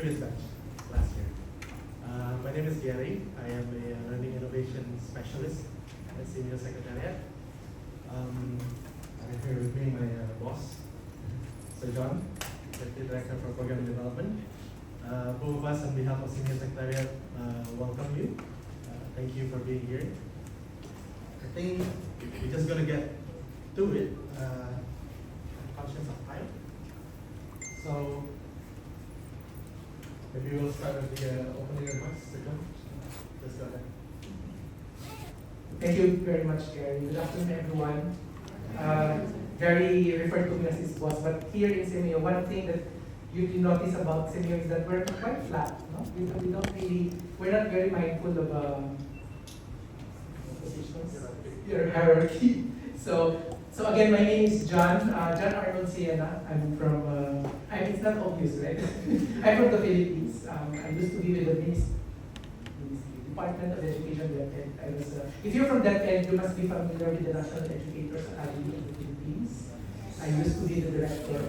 previous batch last year. My name is Gary. I am a learning innovation specialist at SEAMEO Secretariat. I have here with me my boss, Sir John, Deputy Director for Program Development. Both of us on behalf of SEAMEO Secretariat welcome you. Thank you for being here. I think we're just going to get to it. Conscious of time. So maybe we'll start with the opening remarks. Sir John, let's go ahead. Thank you very much, Gary. Good afternoon, everyone. Gary referred to me as his boss, but here in SEAMEO, one thing that you can notice about SEAMEO is that we're quite flat. No? We're not very mindful of positions, your hierarchy. So again, my name is John Arnold Siena. I'm from, it's not obvious, right? I'm from the Philippines. I used to be with the Department of Education. If you're from that end, you must be familiar with the National Educators Academy of the Philippines. I used to be the director of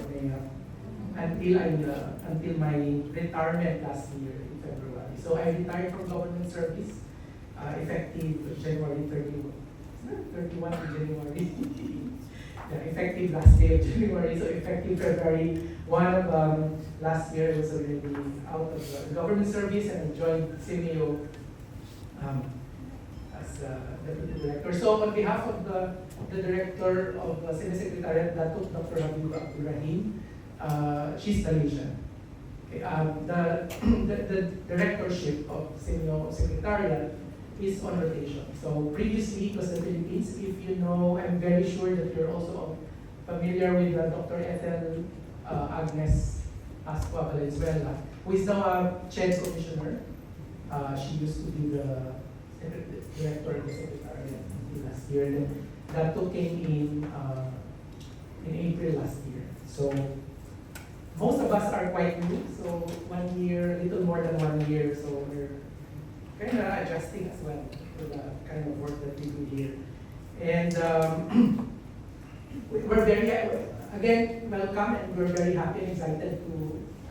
until my retirement last year in February. So I retired from government service effective January 31. 31 in January. Yeah, effective last day of January. So effective February 1 of last year, I was already out of the government service and I joined SEAMEO as deputy director. So on behalf of the director of SEAMEO Secretariat, Dr. Habib Abdurrahim, she's Malaysian. Okay, the directorship of SEAMEO Secretariat is on rotation. So previously it was the Philippines. If you know, I'm very sure that you're also familiar with Dr. Ethel Agnes Asqua Valenzuela, who is now a CHED commissioner. She used to be the director of the Secretariat until last year. Then that came in April last year. So most of us are quite new. So 1 year, little more than 1 year. So we're kind of adjusting as well to the kind of work that we do here. And we're very, again, welcome, and we're very happy and excited to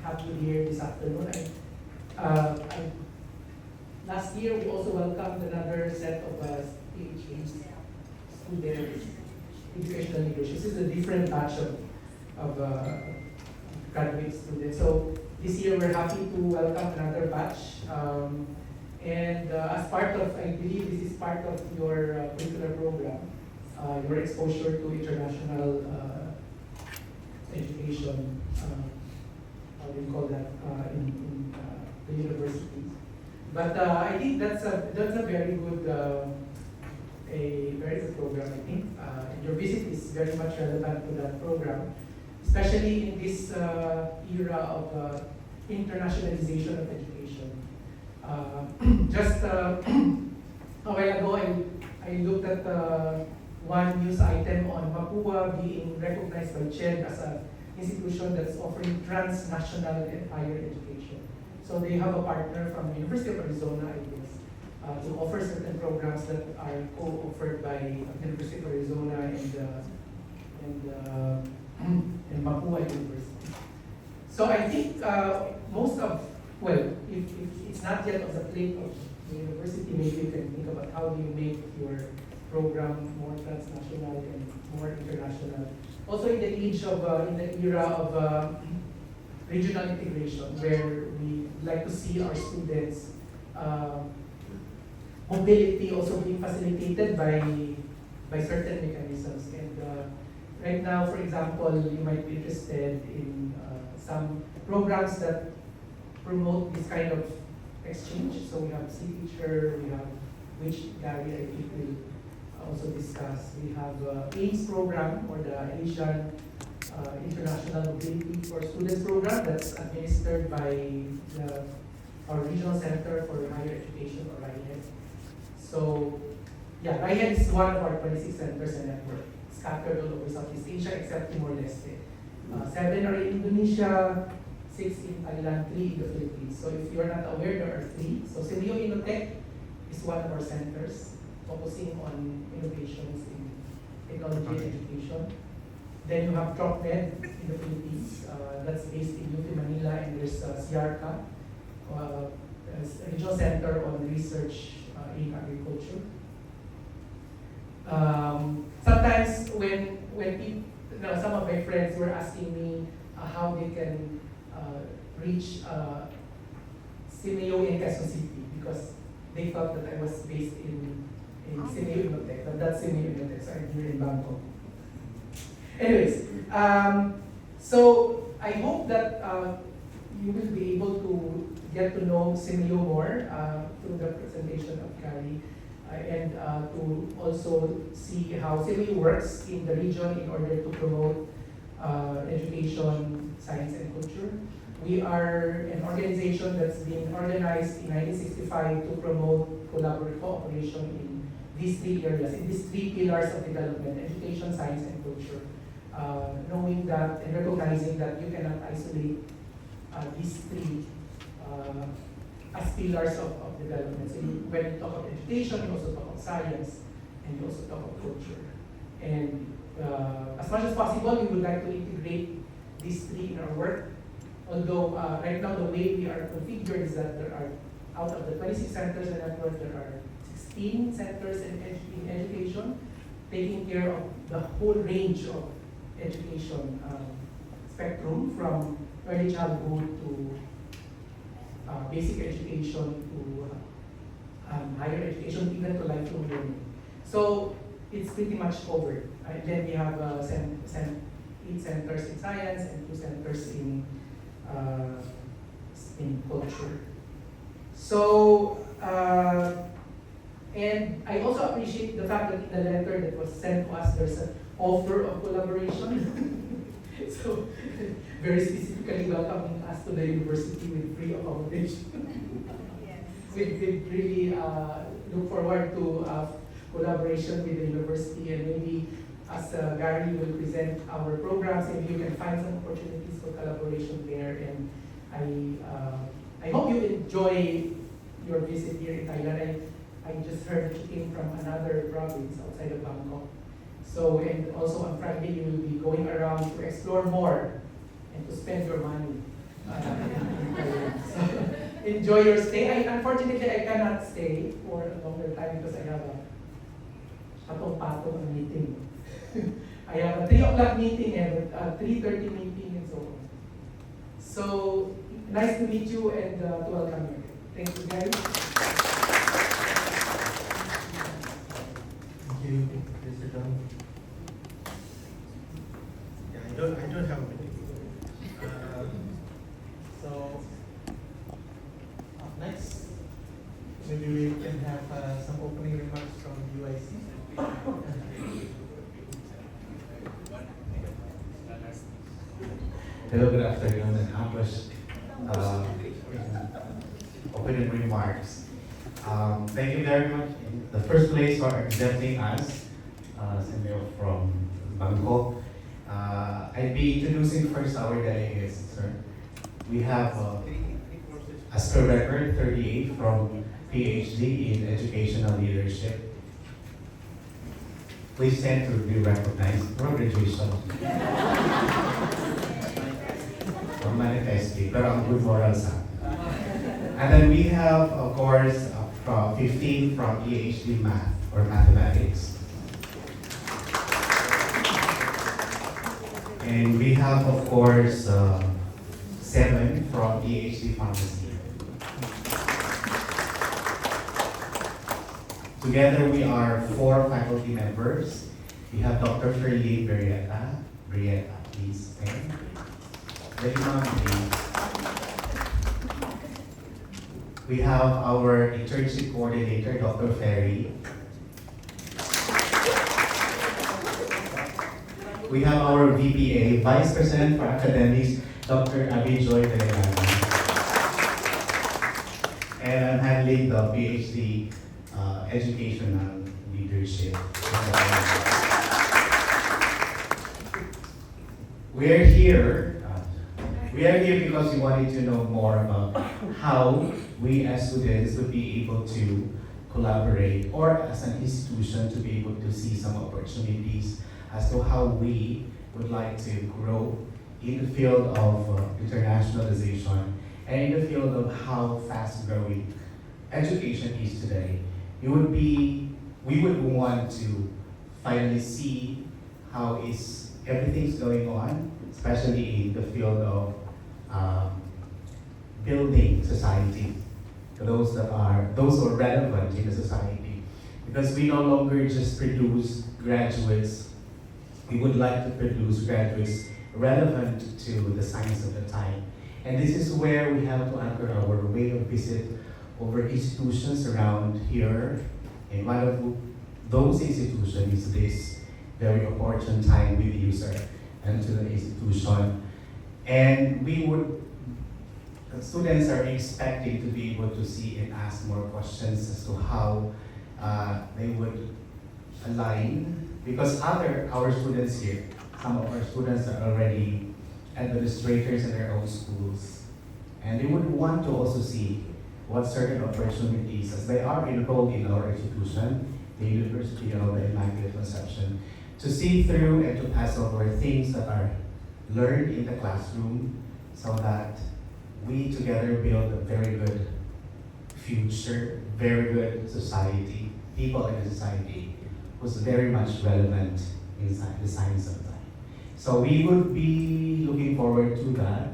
have you here this afternoon. Last year, we also welcomed another set of PhD students, educational leaders. This is a different batch of graduate students. So this year, we're happy to welcome another batch. And as part of, I believe this is part of your curricular program, your exposure to international education, how do you call that, in the universities. But I think that's a very good, program, I think. Your visit is very much relevant to that program, especially in this era of internationalization of education. Just a while ago, I looked at one news item on Mapua being recognized by CHED as an institution that's offering transnational and higher education. So they have a partner from the University of Arizona, I guess, to offer certain programs that are co-offered by the University of Arizona and Mapua University. So I think most of, well, if it's not yet on the plate of the university, maybe you can think about how do you make your program more transnational and more international. Also in the age of, in the era of regional integration, where we like to see our students' mobility also being facilitated by certain mechanisms. And right now, for example, you might be interested in some programs that promote this kind of exchange. So we have C-Teacher, we have, which Gary I think will also discuss. We have AIMS program, or the Asian International Mobility for Students program, that's administered by our Regional Center for Higher Education, or RIHED. So yeah, RIHED is one of our 26 centers and network, scattered all over Southeast Asia except Timor-Leste. 7 are in Indonesia, 6 in Thailand, 3 in the Philippines. So if you're not aware, there are 3. So SEAMEO Innotech is one of our centers, focusing on innovations in technology and education. Then you have TropMed in the Philippines, that's based in UP Manila, and there's SIARCA, as a regional center on research in agriculture. Sometimes when people, some of my friends were asking me how they can reach SEAMEO in Quezon City, because they thought that I was based in SEAMEO Immaculate, but that's SEAMEO Immaculate, so I'm here in Bangkok. Anyways, so I hope that you will be able to get to know SEAMEO more through the presentation of Carrie, and to also see how SEAMEO works in the region in order to promote education, science, and culture. We are an organization that's been organized in 1965 to promote collaborative cooperation in these three areas, in these three pillars of development: education, science, and culture. Knowing that and recognizing that you cannot isolate these three as pillars of development. So when you talk of education, you also talk of science, and you also talk of culture. And as much as possible, we would like to integrate these three in our work. Although right now the way we are configured is that there are, out of the 26 centers in the network, there are 16 centers in education, taking care of the whole range of education spectrum, from early childhood to basic education to higher education, even to lifelong learning. So it's pretty much covered. Then we have 8 centers in science and 2 centers in culture. So, and I also appreciate the fact that in the letter that was sent to us, there's an offer of collaboration. So, very specifically welcoming us to the university with free accommodation. Yes. We really look forward to collaboration with the university, and maybe as Gary will present our programs, maybe you can find some opportunities for collaboration there. And I hope you enjoy your visit here in Thailand. I just heard that you came from another province outside of Bangkok. So, and also on Friday you will be going around to explore more and to spend your money. So, enjoy your stay. Unfortunately, I cannot stay for a longer time because I have a patong-patong meeting. I have a 3 o'clock meeting and a 3:30 meeting and so on. So, nice to meet you and to welcome you. Thank you, guys. Thank you, Mr. John. Yeah, I don't have a meeting. So, up next, maybe we can have some opening remarks from UIC. Hello, good afternoon, and Ambush opening remarks. Thank you very much in the first place for accepting us, SEAMEO from Bangkok. I'll be introducing first our delegates, sir. We have, as per record, 38 from PhD in Educational Leadership. Please stand to be recognized for graduation. Manifestly, pero ang good moral sa. And then we have, of course, 15 from PhD Math or Mathematics. And we have, of course, 7 from PhD Pharmacy. Together we are 4 faculty members. We have Dr. Ferlie Brieta, please stand. We have our internship coordinator, Dr. Ferry. We have our VPA, Vice President for Academics, Dr. Abby Joy Delegado. And I'm handling the PhD Educational Leadership. We're here because we wanted to know more about how we as students would be able to collaborate, or as an institution to be able to see some opportunities as to how we would like to grow in the field of internationalization and in the field of how fast growing education is today, we would want to finally see how is everything's going on, especially in the field of building society, those who are relevant in the society. Because we no longer just produce graduates, we would like to produce graduates relevant to the science of the time. And this is where we have to anchor our way of visit over institutions around here. And one of those institutions is this very opportune time with the user and to the institution. And students are expecting to be able to see and ask more questions as to how they would align. Because our students here, some of our students are already administrators in their own schools. And they would want to also see what certain opportunities, as they are enrolled in our institution, the University of Immaculate Conception, to see through and to pass over things that are learned in the classroom so that we together build a very good future, very good society, people in the society who's very much relevant in the science of time. So we would be looking forward to that,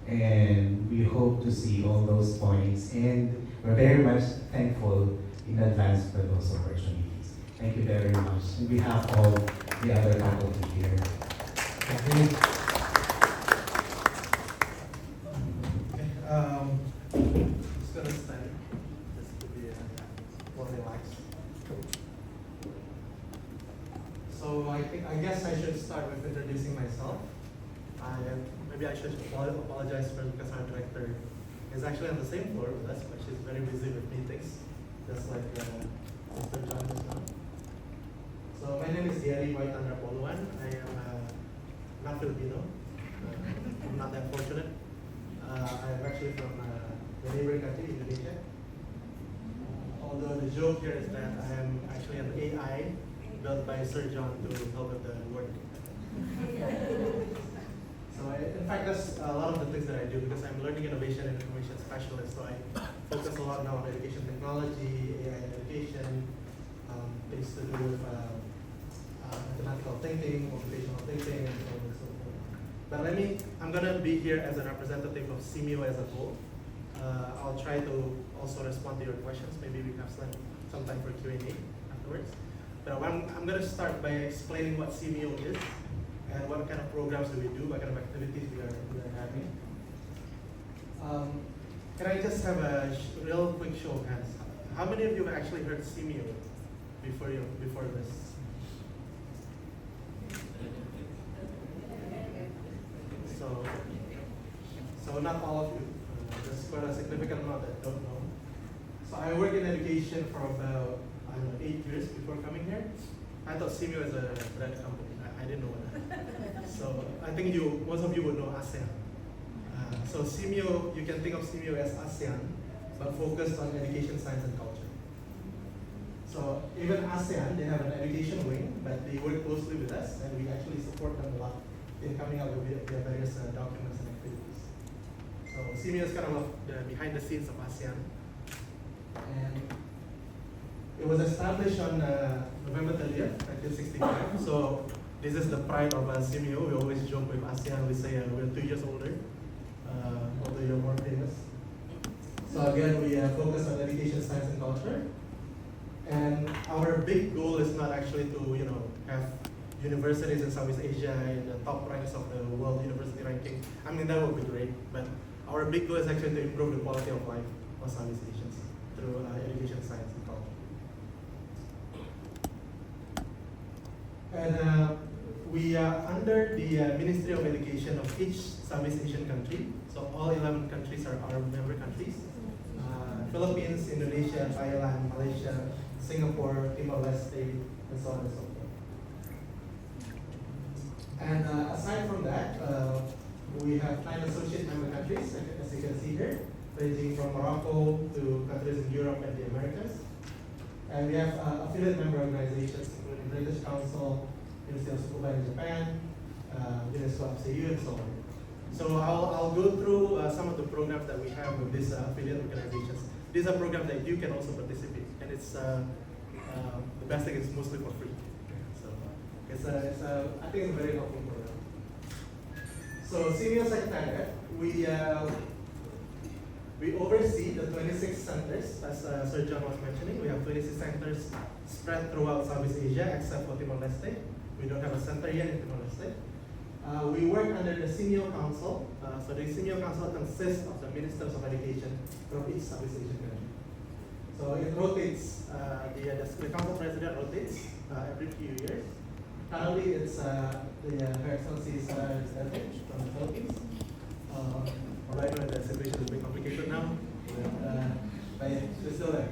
and we hope to see all those points, and we're very much thankful in advance for those opportunities. Thank you very much. On behalf of the other faculty here. Thank you. Just gonna stand just to be more relaxed. So I guess I should start with introducing myself. Maybe I should apologize first because our director is actually on the same floor with us, but she's very busy with meetings, just like Mr. John is now. So my name is Diary Boytandra Poluan. I am not Filipino. I'm not that fortunate. I'm actually from the neighboring country, Indonesia. Although the joke here is that I am actually an AI built by Sir John to help with the work. So in fact, that's a lot of the things that I do because I'm learning innovation and information specialist. So I focus a lot now on education technology, AI and education, things to do with mathematical thinking, motivational thinking, and so on and so forth. But I'm gonna be here as a representative of SEAMEO as a whole. I'll try to also respond to your questions. Maybe we have some time for Q&A afterwards. But I'm going to start by explaining what SEAMEO is and what kind of programs do we do, what kind of activities we are having. Can I just have a real quick show of hands? How many of you have actually heard SEAMEO before this? So not all of you. There's quite a significant amount that don't know. So I work in education for about 8 years before coming here. I thought SEAMEO is a bread company. I didn't know that. So I think most of you would know ASEAN. So SEAMEO, you can think of SEAMEO as ASEAN, but focused on education, science, and culture. So even ASEAN, they have an education wing, but they work closely with us, and we actually support them a lot in coming up with their various documents and activities. So SEAMEO is kind of the behind the scenes of ASEAN. And it was established on November 30th, 1965. So this is the pride of SEAMEO. We always joke with ASEAN, we say we're 2 years older, although you're more famous. So again, we focus on education, science, and culture. And our big goal is not actually to have universities in Southeast Asia in the top ranks of the world university ranking. I mean, that would be great, but our big goal is actually to improve the quality of life of Southeast Asians through education, science, and culture. And we are under the Ministry of Education of each Southeast Asian country. So all 11 countries are our member countries. Philippines, Indonesia, Thailand, Malaysia, Singapore, Timor-Leste, and so on and so forth. And aside from that, we have 9 associate member countries, as you can see here, ranging from Morocco to countries in Europe and the Americas. And we have affiliate member organizations, including British Council, University of Tsukuba in Japan, UNESCO FCU, and so on. So I'll go through some of the programs that we have with these affiliate organizations. These are programs that you can also participate, and it's the best thing is mostly for free. So I think it's a very helpful program. So SEAMEO Secretariat, we oversee the 26 centers, as Sir John was mentioning. We have 26 centers spread throughout Southeast Asia, except for Timor-Leste. We don't have a center yet in Timor-Leste. We work under the SEAMEO Council. So the SEAMEO Council consists of the ministers of education from each Southeast Asian country. So it rotates, the council president rotates every few years. Currently, it's Her Excellency Sarah Duterte from the Philippines. Right now, the situation is a bit complicated now, but she's still there.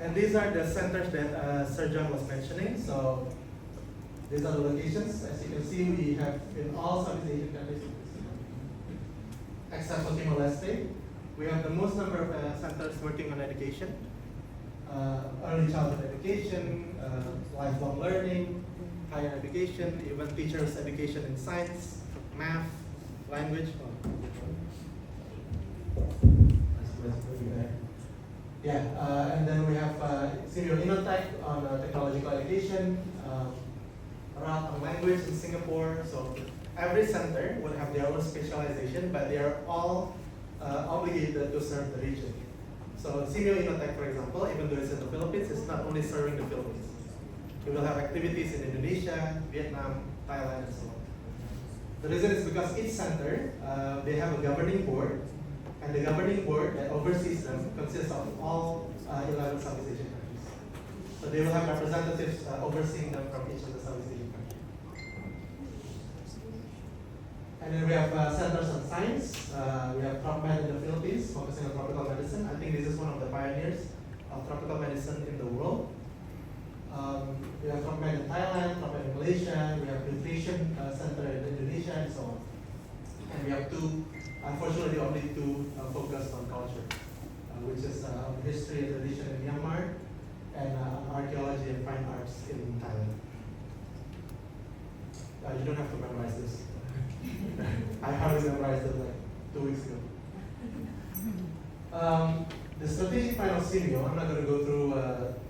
And these are the centers that Sir John was mentioning. So these are the locations. As you can see, we have in all Southeast Asian countries, except for Timor-Leste. We have the most number of centers working on education, early childhood education, lifelong learning, higher education, even teachers' education in science, math, language. Yeah, and then we have SEAMEO Innotech on technological education, RAT on language in Singapore. So every center would have their own specialization, but they are all obligated to serve the region. So SEAMEO Innotech, for example, even though it's in the Philippines, it's not only serving the Philippines. We will have activities in Indonesia, Vietnam, Thailand, and so on. The reason is because each center, they have a governing board, and the governing board that oversees them consists of all 11 Southeast Asian countries. So they will have representatives overseeing them from each of the Southeast Asian countries. And then we have centers on science. We have TropMed in the Philippines, focusing on tropical medicine. I think this is one of the pioneers of tropical medicine in the world. We have TropMed in Thailand, TropMed in Malaysia. We have nutrition center in Indonesia, and so on. And we have two, unfortunately, only two focused on culture, which is history and tradition in Myanmar, and archaeology and fine arts in Thailand. You don't have to memorize this. I hardly memorized it like 2 weeks ago. The strategic plan of SEAMEO, I'm not going to go through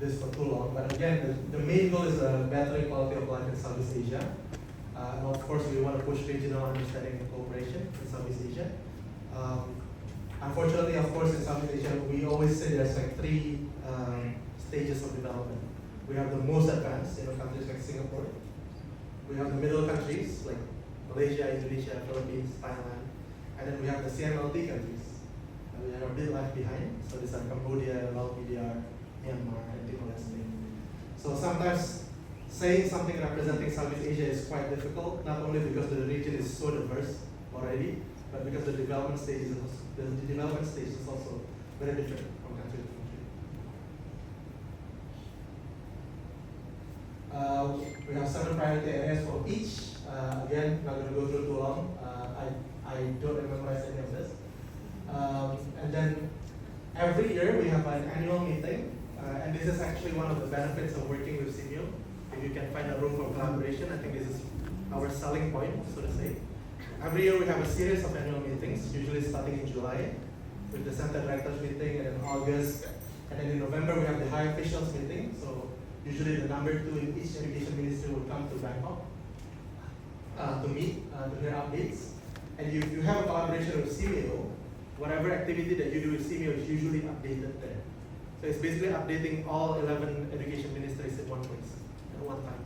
this for too long, but again, the main goal is bettering quality of life in Southeast Asia. And of course, we want to push regional understanding and cooperation in Southeast Asia. Unfortunately, of course, in Southeast Asia, we always say there's like 3 stages of development. We have the most advanced, countries like Singapore. We have the middle countries like Malaysia, Indonesia, Philippines, Thailand, and then we have the CMLT countries. We are a bit left behind. So these are Cambodia, Laos, PDR, Myanmar, and Timor-Leste. So sometimes saying something representing Southeast Asia is quite difficult, not only because the region is so diverse already, but because the development stage is also very different from country to country. We have 7 priority areas for each. Again, not going to go through too long. I don't memorize any of this. And then every year we have an annual meeting, and this is actually one of the benefits of working with SEAMEO. If you can find a room for collaboration, I think this is our selling point, so to say. Every year we have a series of annual meetings, usually starting in July, with the center directors meeting, and in August, and then in November we have the high officials meeting. So usually the number 2 in each education ministry will come to Bangkok to meet, to hear updates. And if you have a collaboration with SEAMEO, whatever activity that you do with SEAMEO is usually updated there. So it's basically updating all 11 education ministries at one place, at one time.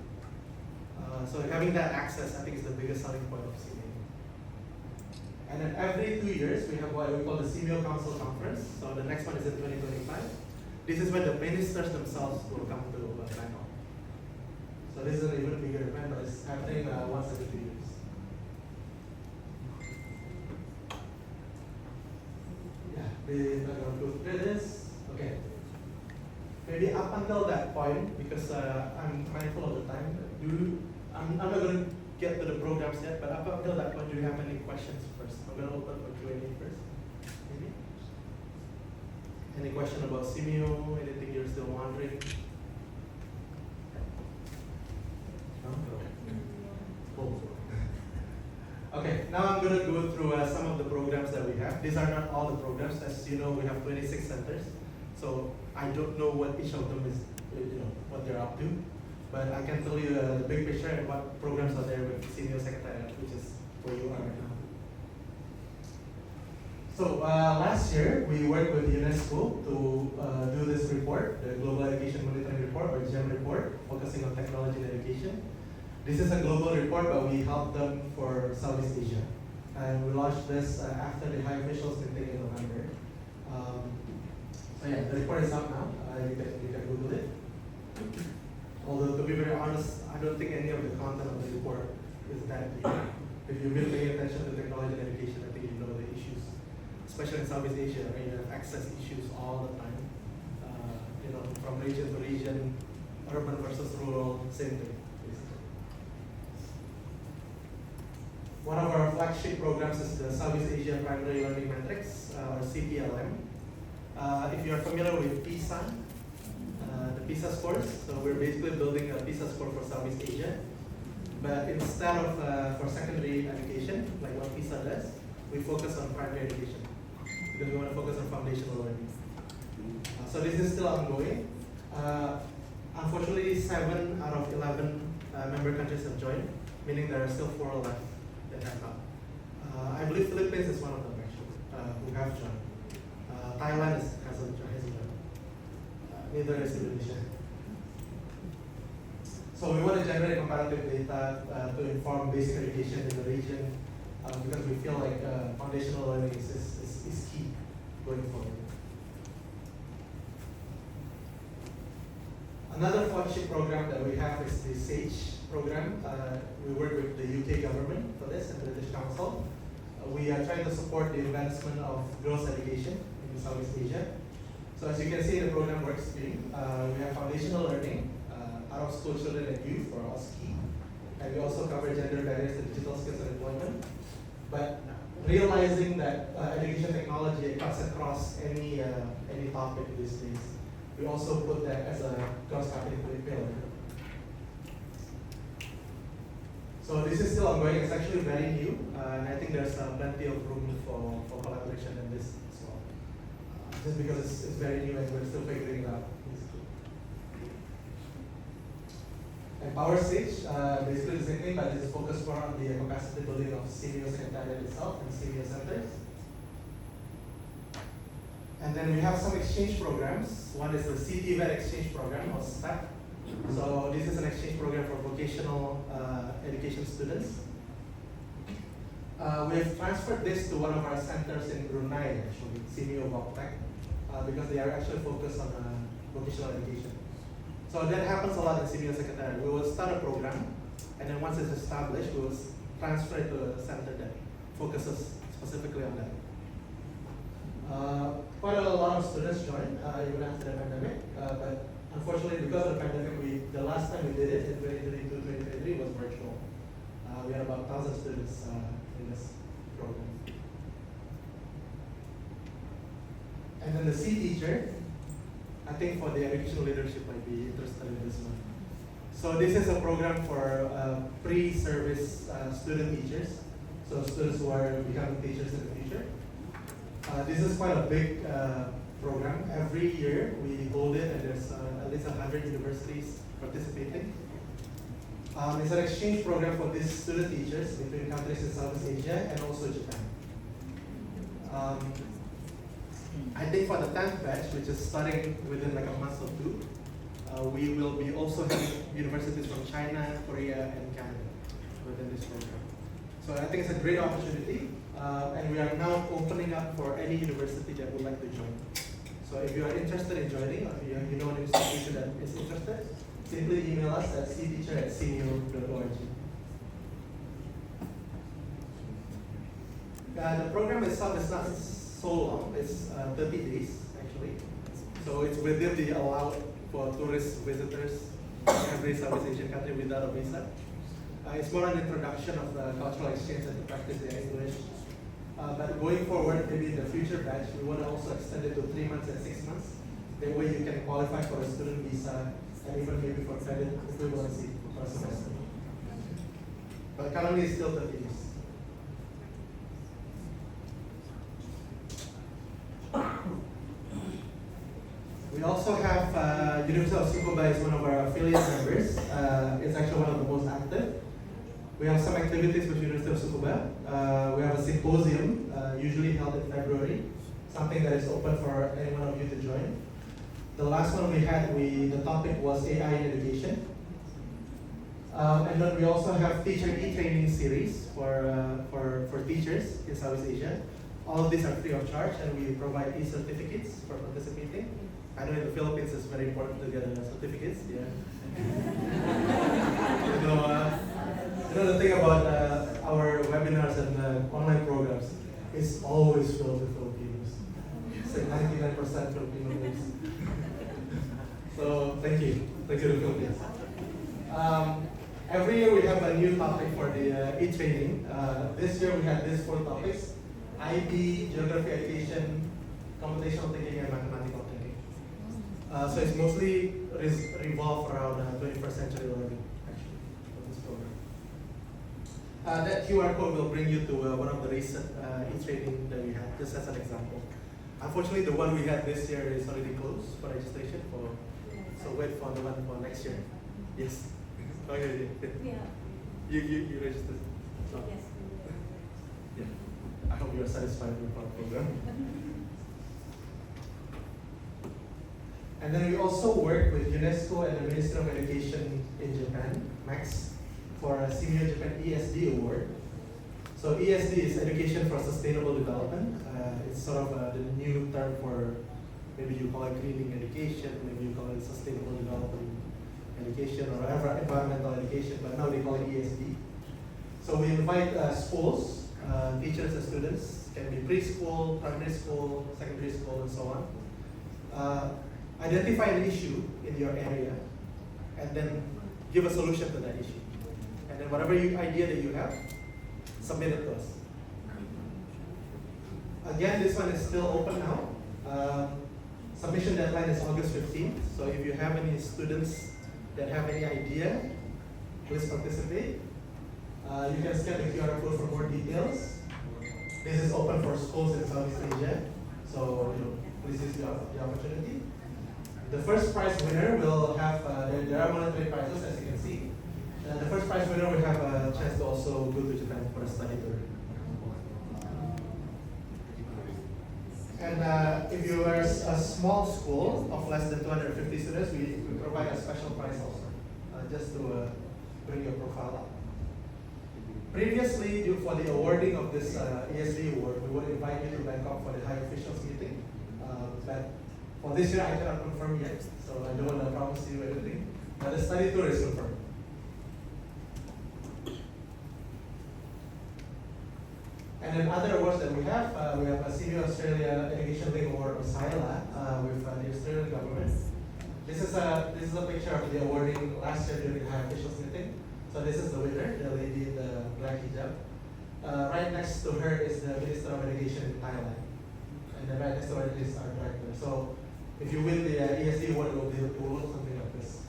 So having that access, I think, is the biggest selling point of SEAMEO. And then every 2 years, we have what we call the SEAMEO Council Conference. So the next one is in 2025. This is where the ministers themselves will come to Bangkok. So this is an even bigger event, but it's happening once every 2 years. Yeah, we're not going to go through this. Okay. Maybe up until that point, because I'm mindful of the time, I'm not going to get to the programs yet, but up until that point, do you have any questions first? I'm going to open for Q&A first. Maybe? Any question about SEAMEO? Anything you're still wondering? now I'm going to go through some of the programs that we have. These are not all the programs. As you know, we have 26 centers. So I don't know what each of them is, what they're up to. But I can tell you the big picture and what programs are there with SEAMEO Secretariat, which is where you are right now. So last year, we worked with UNESCO to do this report, the Global Education Monitoring Report, or GEM report, focusing on technology and education. This is a global report, but we helped them for Southeast Asia. And we launched this after the high officials meeting in November. So yeah, the report is up now. You can Google it. Although to be very honest, I don't think any of the content of the report is that deep. If you've been paying attention to technology and education, I think you know the issues, especially in Southeast Asia, right? You have access issues all the time. From region to region, urban versus rural, same thing. One of our flagship programs is the Southeast Asia Primary Learning Metrics, or CPLM. If you are familiar with PISA, the PISA scores, so we're basically building a PISA score for Southeast Asia. But instead of for secondary education, like what PISA does, we focus on primary education because we want to focus on foundational learning. So this is still ongoing. Unfortunately, 7 out of 11 member countries have joined, meaning there are still 4 left that have not. I believe Philippines is one of them actually, who have joined. Thailand hasn't joined. Neither is Indonesia. So we want to generate comparative data to inform basic education in the region because we feel like foundational learning is key going forward. Another flagship program that we have is the SAGE program. We work with the UK government for this and the British Council. We are trying to support the advancement of girls' education in Southeast Asia. So as you can see, the program work stream. We have foundational learning, out-of-school children and youth, or OSCE, and we also cover gender barriers to digital skills and employment. But realizing that education technology cuts across any topic these days, we also put that as a cross-cutting pillar. So this is still ongoing. It's actually very new, and I think there's plenty of room for collaboration in this as well. Just because it's very new and we're still figuring it out. Empower Stage, basically the same thing, but this is focused more on the capacity building of SEAMEO Secretariat itself and SEAMEO centers. And then we have some exchange programs. One is the CTVET exchange program, or STEP. So this is an exchange program for vocational education students. We have transferred this to one of our centers in Brunei, actually, SEAMEO Bangkok, because they are actually focused on vocational education. So that happens a lot in SEAMEO Secretariat. We will start a program, and then once it's established, we will transfer it to a center that focuses specifically on that. Quite a lot of students joined even after the pandemic, but unfortunately because of the pandemic, the last time we did it in 2022-2023 was virtual. We had about 1,000 students in this program. And then the C teacher, I think for the educational leadership might be interested in this one. So this is a program for pre-service student teachers, so students who are becoming teachers in the future. This is quite a big program. Every year we hold it, and there's at least 100 universities participating. It's an exchange program for these student teachers between countries in Southeast Asia and also Japan. I think for the 10th batch, which is starting within like a month or two, we will be also having universities from China, Korea, and Canada within this program. So I think it's a great opportunity, and we are now opening up for any university that would like to join. So if you are interested in joining, or if you know an institution that is interested, simply email us at cteacher@seameo.org. The program itself is not so long, it's 30 days actually. So it's within the allowed for tourist visitors in every Southeast Asian country without a visa. It's more an introduction of the cultural exchange and to practice their English. But going forward, maybe in the future batch, we want to also extend it to 3 months and 6 months. That way you can qualify for a student visa and even maybe for credit equivalency for a semester. But currently it's still 30 days. We also have University of Tsukuba is one of our affiliate members. It's actually one of the most active. We have some activities with University of Tsukuba. We have a symposium, usually held in February, something that is open for any one of you to join. The last one we had, the topic was AI in education. And then we also have teacher e-training series for teachers in Southeast Asia. All of these are free of charge, and we provide e-certificates for participating. I know in the Philippines it's very important to get certificates. Yeah. You know the thing about our webinars and online programs, it's always filled with Filipinos. It's like 99% Filipino. So thank you to the Philippines. Every year we have a new topic for the e-training. This year we had these 4 topics: IB, geography education, computational thinking, and mathematical thinking. So it's mostly revolved around 21st century learning, actually, for this program. That QR code will bring you to one of the recent e-training that we had, just as an example. Unfortunately, the one we had this year is already closed for registration, so wait for the one for next year. Yes. Okay. Yeah. You registered? No. Yes. Yeah. I hope you are satisfied with our program. And then we also work with UNESCO and the Ministry of Education in Japan, MAX, for a SEAMEO Japan ESD award. So ESD is Education for Sustainable Development. It's sort of the new term for, maybe you call it greening education, maybe you call it sustainable development education, or whatever, environmental education, but now they call it ESD. So we invite schools, teachers and students, can be preschool, primary school, secondary school, and so on. Identify an issue in your area, and then give a solution to that issue. And then whatever idea that you have, submit it to us. Again, this one is still open now. Submission deadline is August 15th, so if you have any students that have any idea, please participate. You can scan the QR code for more details. This is open for schools in Southeast Asia, so please use the opportunity. The first prize winner will have, there are monetary prizes, as you can see. The first prize winner will have a chance to also go to Japan for a study tour. And if you are a small school of less than 250 students, we provide a special prize also, just to bring your profile up. Previously, for the awarding of this ESD award, we would invite you to Bangkok for the high officials meeting. But for this year, I cannot confirm yet, so I don't want to promise you anything. But the study tour is confirmed. And then other awards that we have a SEAMEO Australia Education Link Award, or SILA, with the Australian government. This is a picture of the awarding last year during the high officials meeting. So this is the winner, the lady in the black hijab. Right next to her is the Minister of Education in Thailand. And then right next to her is our director. So if you win the ESD award, it will look something like this.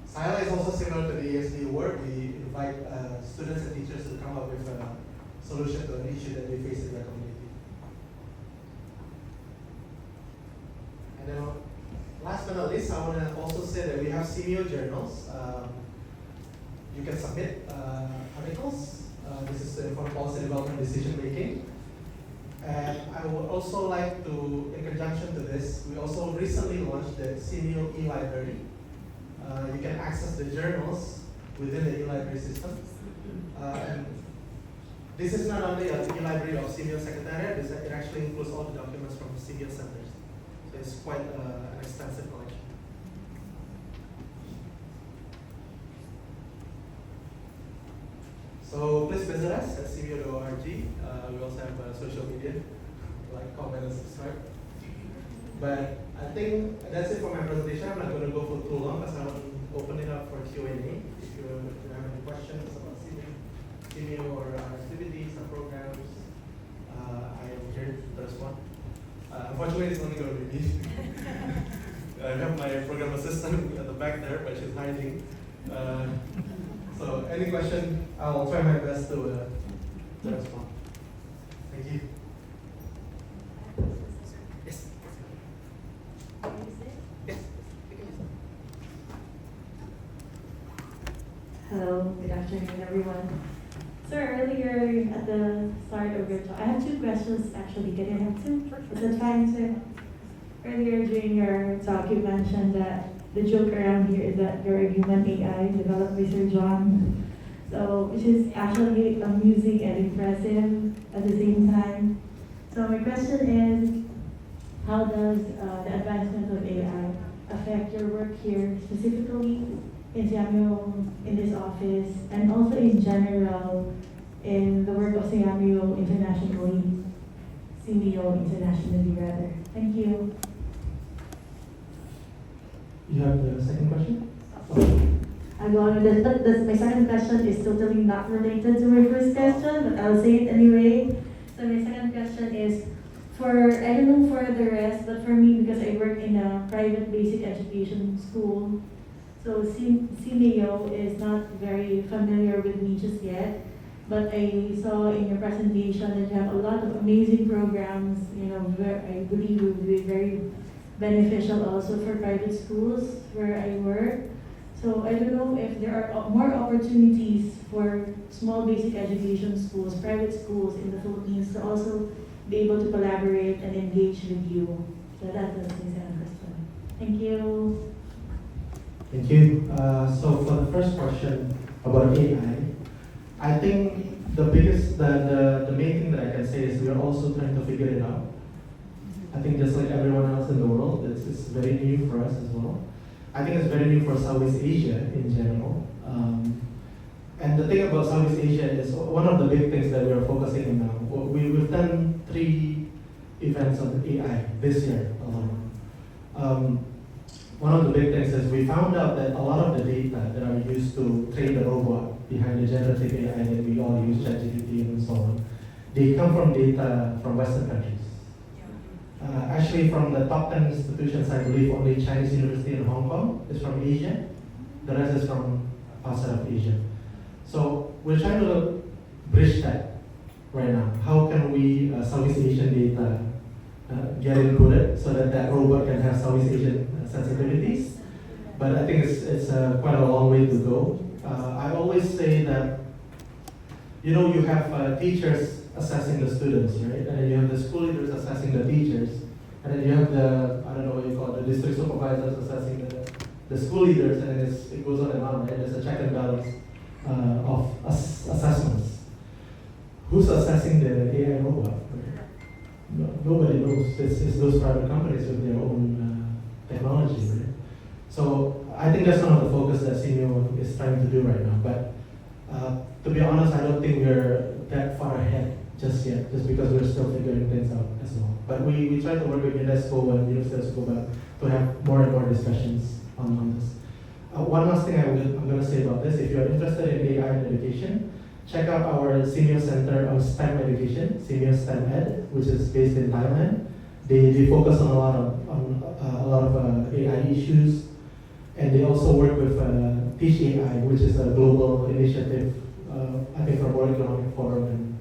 SILA is also similar to the ESD award. We invite students and teachers to come up with a solution to an issue that they face in their community. And then last but not least, I want to also say that we have SEAMEO journals. You can submit articles. This is to inform policy development decision making. And I would also like to, in conjunction to this, we also recently launched the SEAMEO e-library. You can access the journals within the e-library system. And this is not only an e-library of SEAMEO Secretariat, it actually includes all the documents from SEAMEO centers. So it's quite an extensive collection. So please visit us at SEAMEO.org. We also have social media, like, comment, and subscribe. But I think that's it for my presentation. I'm not going to go for too long because I want to open it up for Q&A. If you have any questions about SEAMEO or our activities, our programs, I am here to respond. Unfortunately, it's only going to be me. I have my program assistant at the back there, but she's hiding. So any question, I'll try my best to respond. Thank you. Yes. Hello, good afternoon, everyone. Sir, earlier at the start of your talk, I have two questions actually. Can I have two? Is that fine, sir? Earlier during your talk, you mentioned that the joke around here is that you're a human AI developed by Sir John. So, which is actually amusing and impressive at the same time. So my question is, how does the advancement of AI affect your work here, specifically in SEAMEO, in this office, and also in general in the work of SEAMEO internationally, SEAMEO internationally rather. Thank you. You have the second question? I'll go on with this. My second question is totally not related to my first question, but I'll say it anyway. So my second question is, I don't know for the rest, but for me, because I work in a private basic education school, so SEAMEO is not very familiar with me just yet. But I saw in your presentation that you have a lot of amazing programs, I believe will be very beneficial also for private schools where I work. So I don't know if there are more opportunities for small basic education schools, private schools in the Philippines to also be able to collaborate and engage with you. So that's my second question. Thank you. Thank you. So for the first question about AI, I think the main thing that I can say is we are also trying to figure it out. I think just like everyone else in the world, it's very new for us as well. I think it's very new for Southeast Asia in general. And the thing about Southeast Asia is one of the big things that we are focusing on now. We've done 3 events on AI this year alone. One of the big things is we found out that a lot of the data that are used to train the robot behind the generative AI that we all use, ChatGPT and so on, they come from data from Western countries. Actually, from the top 10 institutions, I believe only Chinese University in Hong Kong is from Asia. The rest is from outside of Asia. So we're trying to bridge that right now. How can we, Southeast Asian data, get included so that robot can have Southeast Asian sensitivities? But I think it's quite a long way to go. I always say that, you have teachers assessing the students, right? And then you have the school leaders assessing the teachers. And then you have the, I don't know what you call it, the district supervisors assessing the school leaders, and then it goes on and on, right? There's a check and balance of assessments. Who's assessing the AI robot? Nobody knows. It's those private companies with their own technology, right? So I think that's one of the focus that SEAMEO is trying to do right now. But to be honest, I don't think we're that far ahead just yet, just because we're still figuring things out as well. But we try to work with UNESCO and University of Immaculate to have more and more discussions on this. One last thing I'm going to say about this, if you're interested in AI and education, check out our SEAMEO Center on STEM education, SEAMEO STEM Ed, which is based in Thailand. They focus on a lot of AI issues, and they also work with Teach AI, which is a global initiative, I think from World Economic Forum and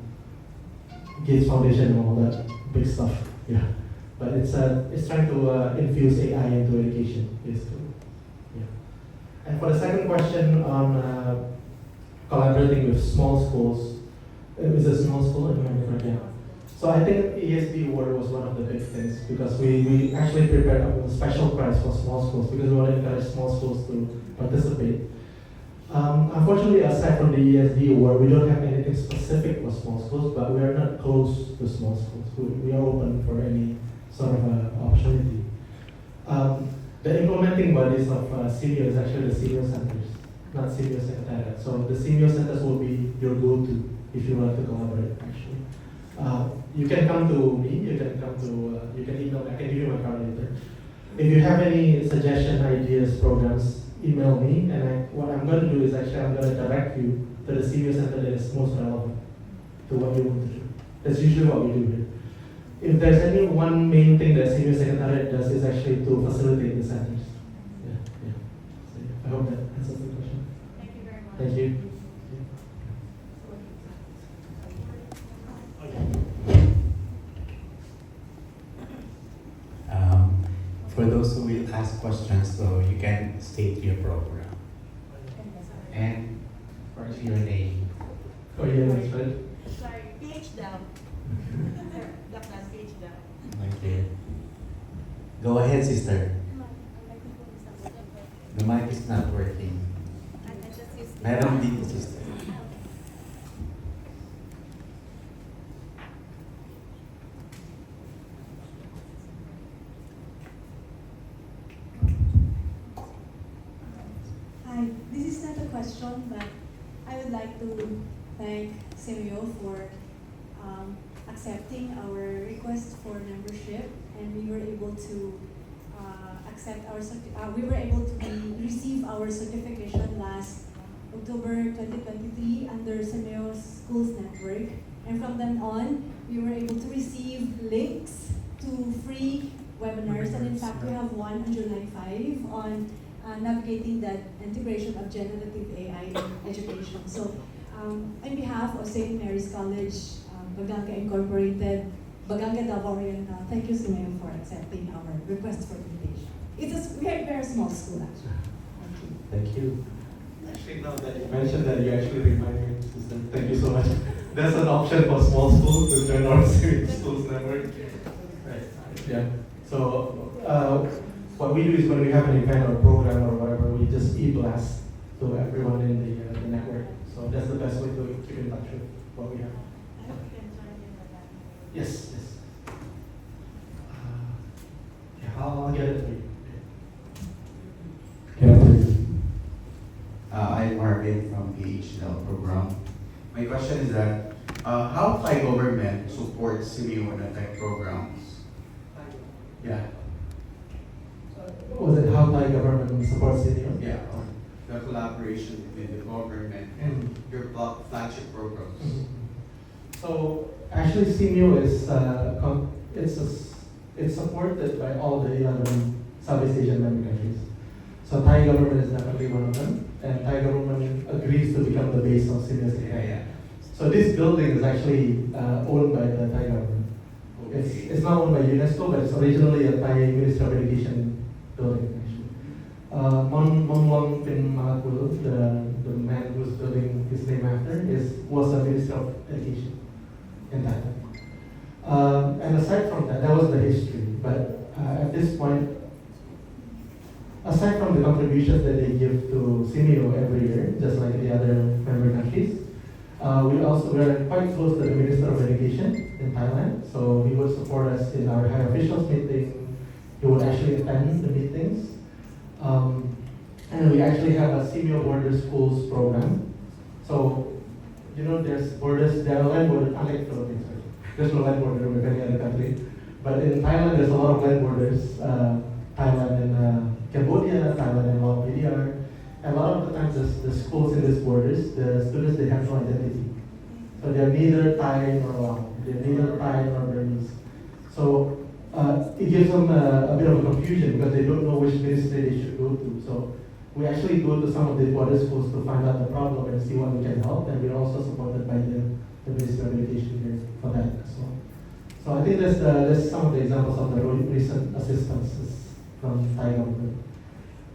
Gates Foundation and all that big stuff. Yeah, but it's trying to infuse AI into education, basically. Yeah. And for the second question on collaborating with small schools, is a small school in America? Yeah. So I think ESD award was one of the big things because we actually prepared a special prize for small schools because we want to encourage small schools to participate. Unfortunately, aside from the ESD award, we don't have anything specific for small schools, but we are not close to small schools. We are open for any sort of opportunity. The implementing bodies of SEAMEO is actually the SEAMEO centers, not SEAMEO Secretariat. So the SEAMEO centers will be your go-to if you want to collaborate, actually. You can come to me, you can email me, I can give you my card later. If you have any suggestion, ideas, programs, email me, and what I'm going to do is actually I'm going to direct you to the SEAMEO center that is most relevant to what you want to do. That's usually what we do here. If there's any one main thing that SEAMEO Secretariat does is actually to facilitate the centers. Yeah. So I hope that answers the question. Thank you very much. Thank you. For those who will ask questions, so you can state your program. And is your name? Oh, yeah, that's right. Sorry, PhD down. Daklan, PhD down. Okay. Go ahead, sister. The mic is not working. Meron dito, sister. Hi, this is not a question, but I would like to thank SEAMEO for accepting our request for membership, and we were able to receive our certification last October 2023 under SEAMEO Schools Network, and from then on, we were able to receive links to free webinars, and in fact, we have one on July 5 on navigating that integration of generative AI in education. So, on behalf of St. Mary's College, Baganga Incorporated, Baganga Davao Oriental, thank you, SEAMEO, for accepting our request for invitation. It's a very small school, actually. Thank you. Thank you. Actually, now that you mentioned that, you actually remind me, sister. Thank you so much. There's an option for small schools to join our schools network. Right. Yeah. So, what we do is when we have an event or program or whatever, we just e-blast to everyone in the network. So that's the best way to keep in touch with what we have. I hope you can join in with that. Yes, yes. Yeah, I'll get it for you. I'm Marvin from PhD program. My question is that how Thai government supports SEAMEO and tech programs? Yeah, Was it how Thai government supports SEAMEO? yeah. The collaboration between the government and your flagship programs. So actually, SEAMEO is it's supported by all the 11 Southeast Asian member countries. So Thai government is definitely one of them, and Thai government agrees to become the base of SEAMEO Secretariat. So this building is actually owned by the Thai government. It's not owned by UNESCO, but it's originally a Thai Ministry of Education building. Mon Pin Malakul, the man who's building his name after, was a Minister of Education in Thailand. And aside from that was the history. But at this point, aside from the contributions that they give to SEAMEO every year, just like the other member countries, we are quite close to the Minister of Education in Thailand. So he would support us in our high officials meeting. He would actually attend the meetings. And we actually have a SEAMEO border schools program. So, there's borders, there are land borders, unlike Philippines, right? There's no land border with any other country. But in Thailand, there's a lot of land borders. Thailand and Cambodia, Thailand and Laos PDR. And a lot of the times, the schools in these borders, the students, they have no identity. So they're neither Thai nor Lao. They're neither Thai nor Burmese. So it gives them a bit of a confusion because they don't know which ministry they should go to. So we actually go to some of the border schools to find out the problem and see what we can help. And we're also supported by the Ministry of Education here for that as well. So I think that's some of the examples of the recent assistances from Thai government.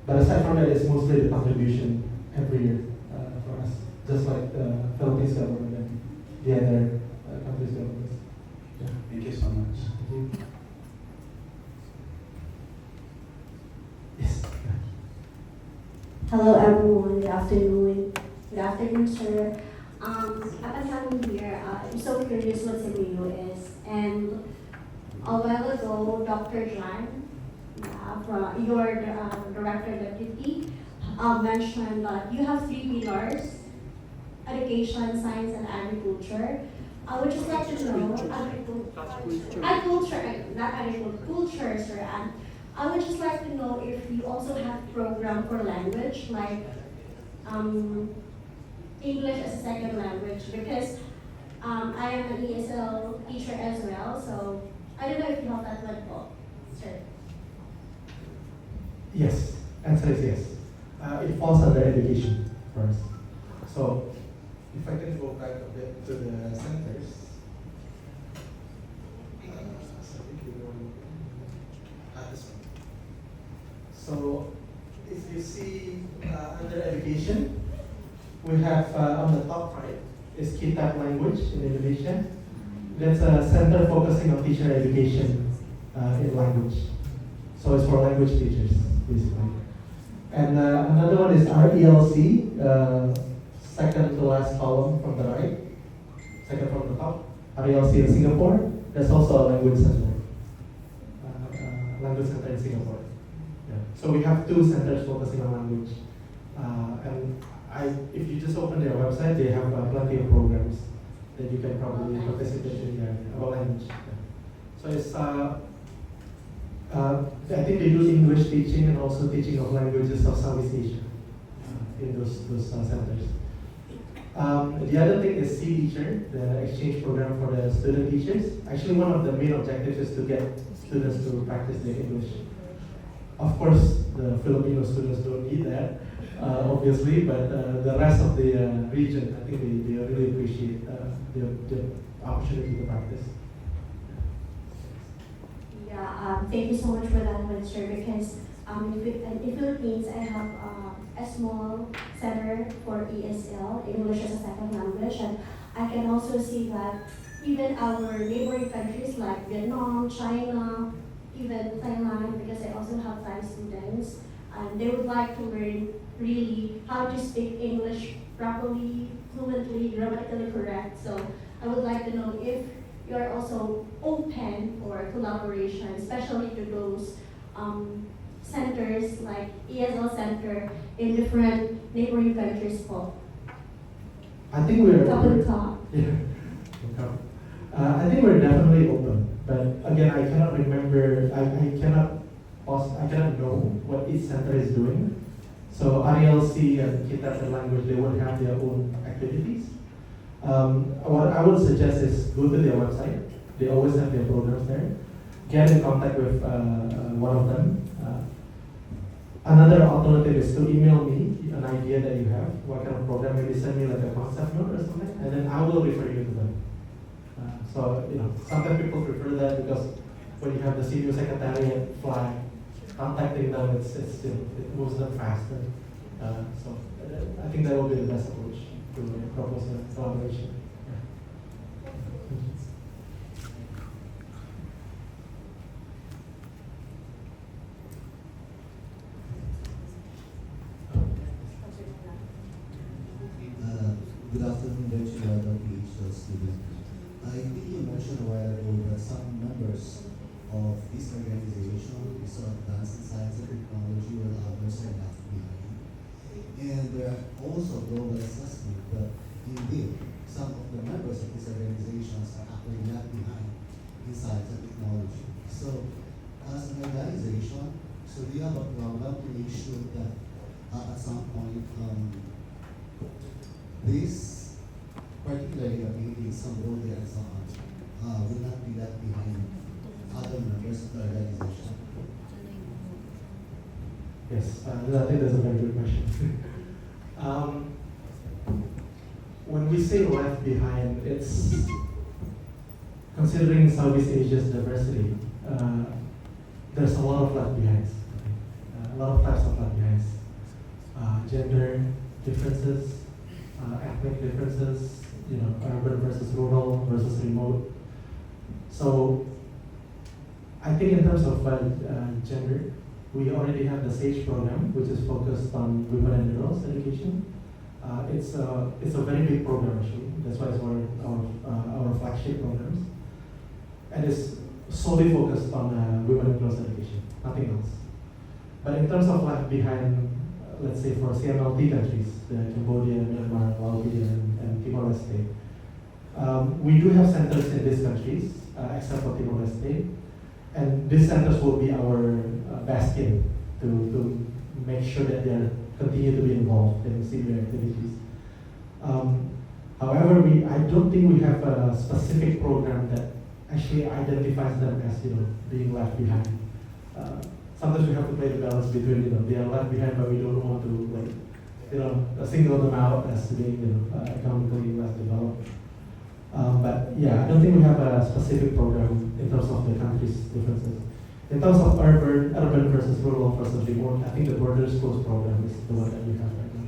But aside from that, it's mostly the contribution every year for us, just like the Philippines government and the other countries' governments. Yeah. Thank you so much. Thank you. Yes. Hello everyone, good afternoon. Good afternoon, sir. Up and coming here, I'm so curious what SEAMEO is. And a while ago, Dr. John, from your director deputy, mentioned that you have 3 pillars: education, science, and agriculture. I would just like to know, agriculture, not agriculture, culture, sir. And I would just like to know if you also have program for language, like English as a second language, because I am an ESL teacher as well, so I don't know if you have that one, sir. Yes, answer is yes. It falls under education for us. So, if I can go back a bit to the centers. This one. So, if you see under education, we have on the top right is Kitab language in Indonesia. That's a center focusing on teacher education in language. So it's for language teachers, basically. And another one is RELC, second to last column from the right, second from the top. RELC in Singapore. That's also a language center. Language center in Singapore. Yeah. So we have two centers focusing on language. If you just open their website, they have plenty of programs that you can probably participate in about language. Yeah. So it's I think they do English teaching and also teaching of languages of Southeast Asia in those centers. The other thing is C-Teacher, the exchange program for the student teachers. Actually, one of the main objectives is to get students to practice their English. Of course, the Filipino students don't need that, obviously, but the rest of the region, I think they really appreciate the opportunity to practice. Yeah, thank you so much for that one, sir, because in Philippines, I have a small center for ESL, English as a second language, and I can also see that even our neighboring countries like Vietnam, China, even Thailand, because I also have Thai students, and they would like to learn really how to speak English properly, fluently, grammatically correct. So I would like to know if you are also open for collaboration, especially to those centers like ESL Center in different neighboring countries. I think we're Top of the top. Yeah. I think we're definitely open, but again, I cannot remember. I cannot know what each center is doing. So RELC and Kitab and Language, they would have their own activities. What I would suggest is go to their website. They always have their programs there. Get in contact with one of them. Another alternative is to email me an idea that you have, what kind of program, maybe send me like a concept note or something, and then I will refer you to them. So, sometimes people prefer that because when you have the SEAMEO Secretariat flag, contacting them, it moves them faster. So I think that will be the best approach to propose a collaboration. Good afternoon, Dr. PhD student. I think you mentioned a while ago that some members of this organization is so advanced in science and technology while others are left behind. And there are also global assessment that indeed some of the members of these organizations are actually left behind in science and technology. So as an organization, so do you have a program to make sure that at some point this, particularly ability, some role and so on, will not be left behind other members of the organization? Yes, I think that's a very good question. When we say left behind, it's considering Southeast Asia's diversity. There's a lot of left behinds, a lot of types of left behinds. Gender differences, ethnic differences, urban versus rural versus remote. So I think in terms of gender, we already have the SAGE program, which is focused on women and girls education. It's a very big program actually. That's why it's one of our flagship programs, and it's solely focused on women and girls education, nothing else. But in terms of left behind, let's say for CMLT countries, Cambodia, Myanmar, Laos, and Timor-Leste, we do have centers in these countries, except for Timor-Leste, and these centers will be our bastion to make sure that they continue to be involved in similar activities. However, I don't think we have a specific program that actually identifies them as being left behind. Sometimes we have to play the balance between they are left behind, but we don't want to single them out as being economically less developed. But yeah, I don't think we have a specific program in terms of the country's differences. In terms of urban versus rural versus remote, I think the Border Schools program is the one that we have right now.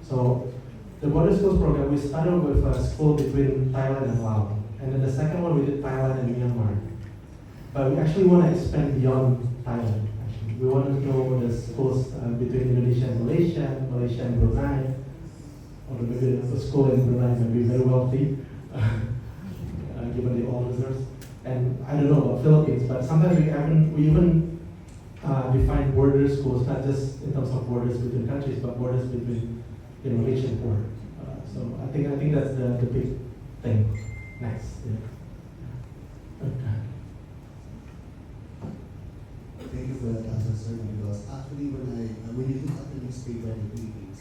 So the border schools program, we started with a school between Thailand and Laos. And then the second one we did Thailand and Myanmar. But we actually want to expand beyond Thailand. Actually, we want to know the schools between Indonesia and Malaysia, Malaysia and Brunei, or maybe the school in Brunei may be very wealthy, given the oil reserves. And I don't know about Philippines, but sometimes we even define border schools, not just in terms of borders between countries, but borders between rich and poor. So I think that's the big thing next. Yeah. Okay. Thank you for that answer, sir. Because actually, when you look at the newspaper in the Philippines,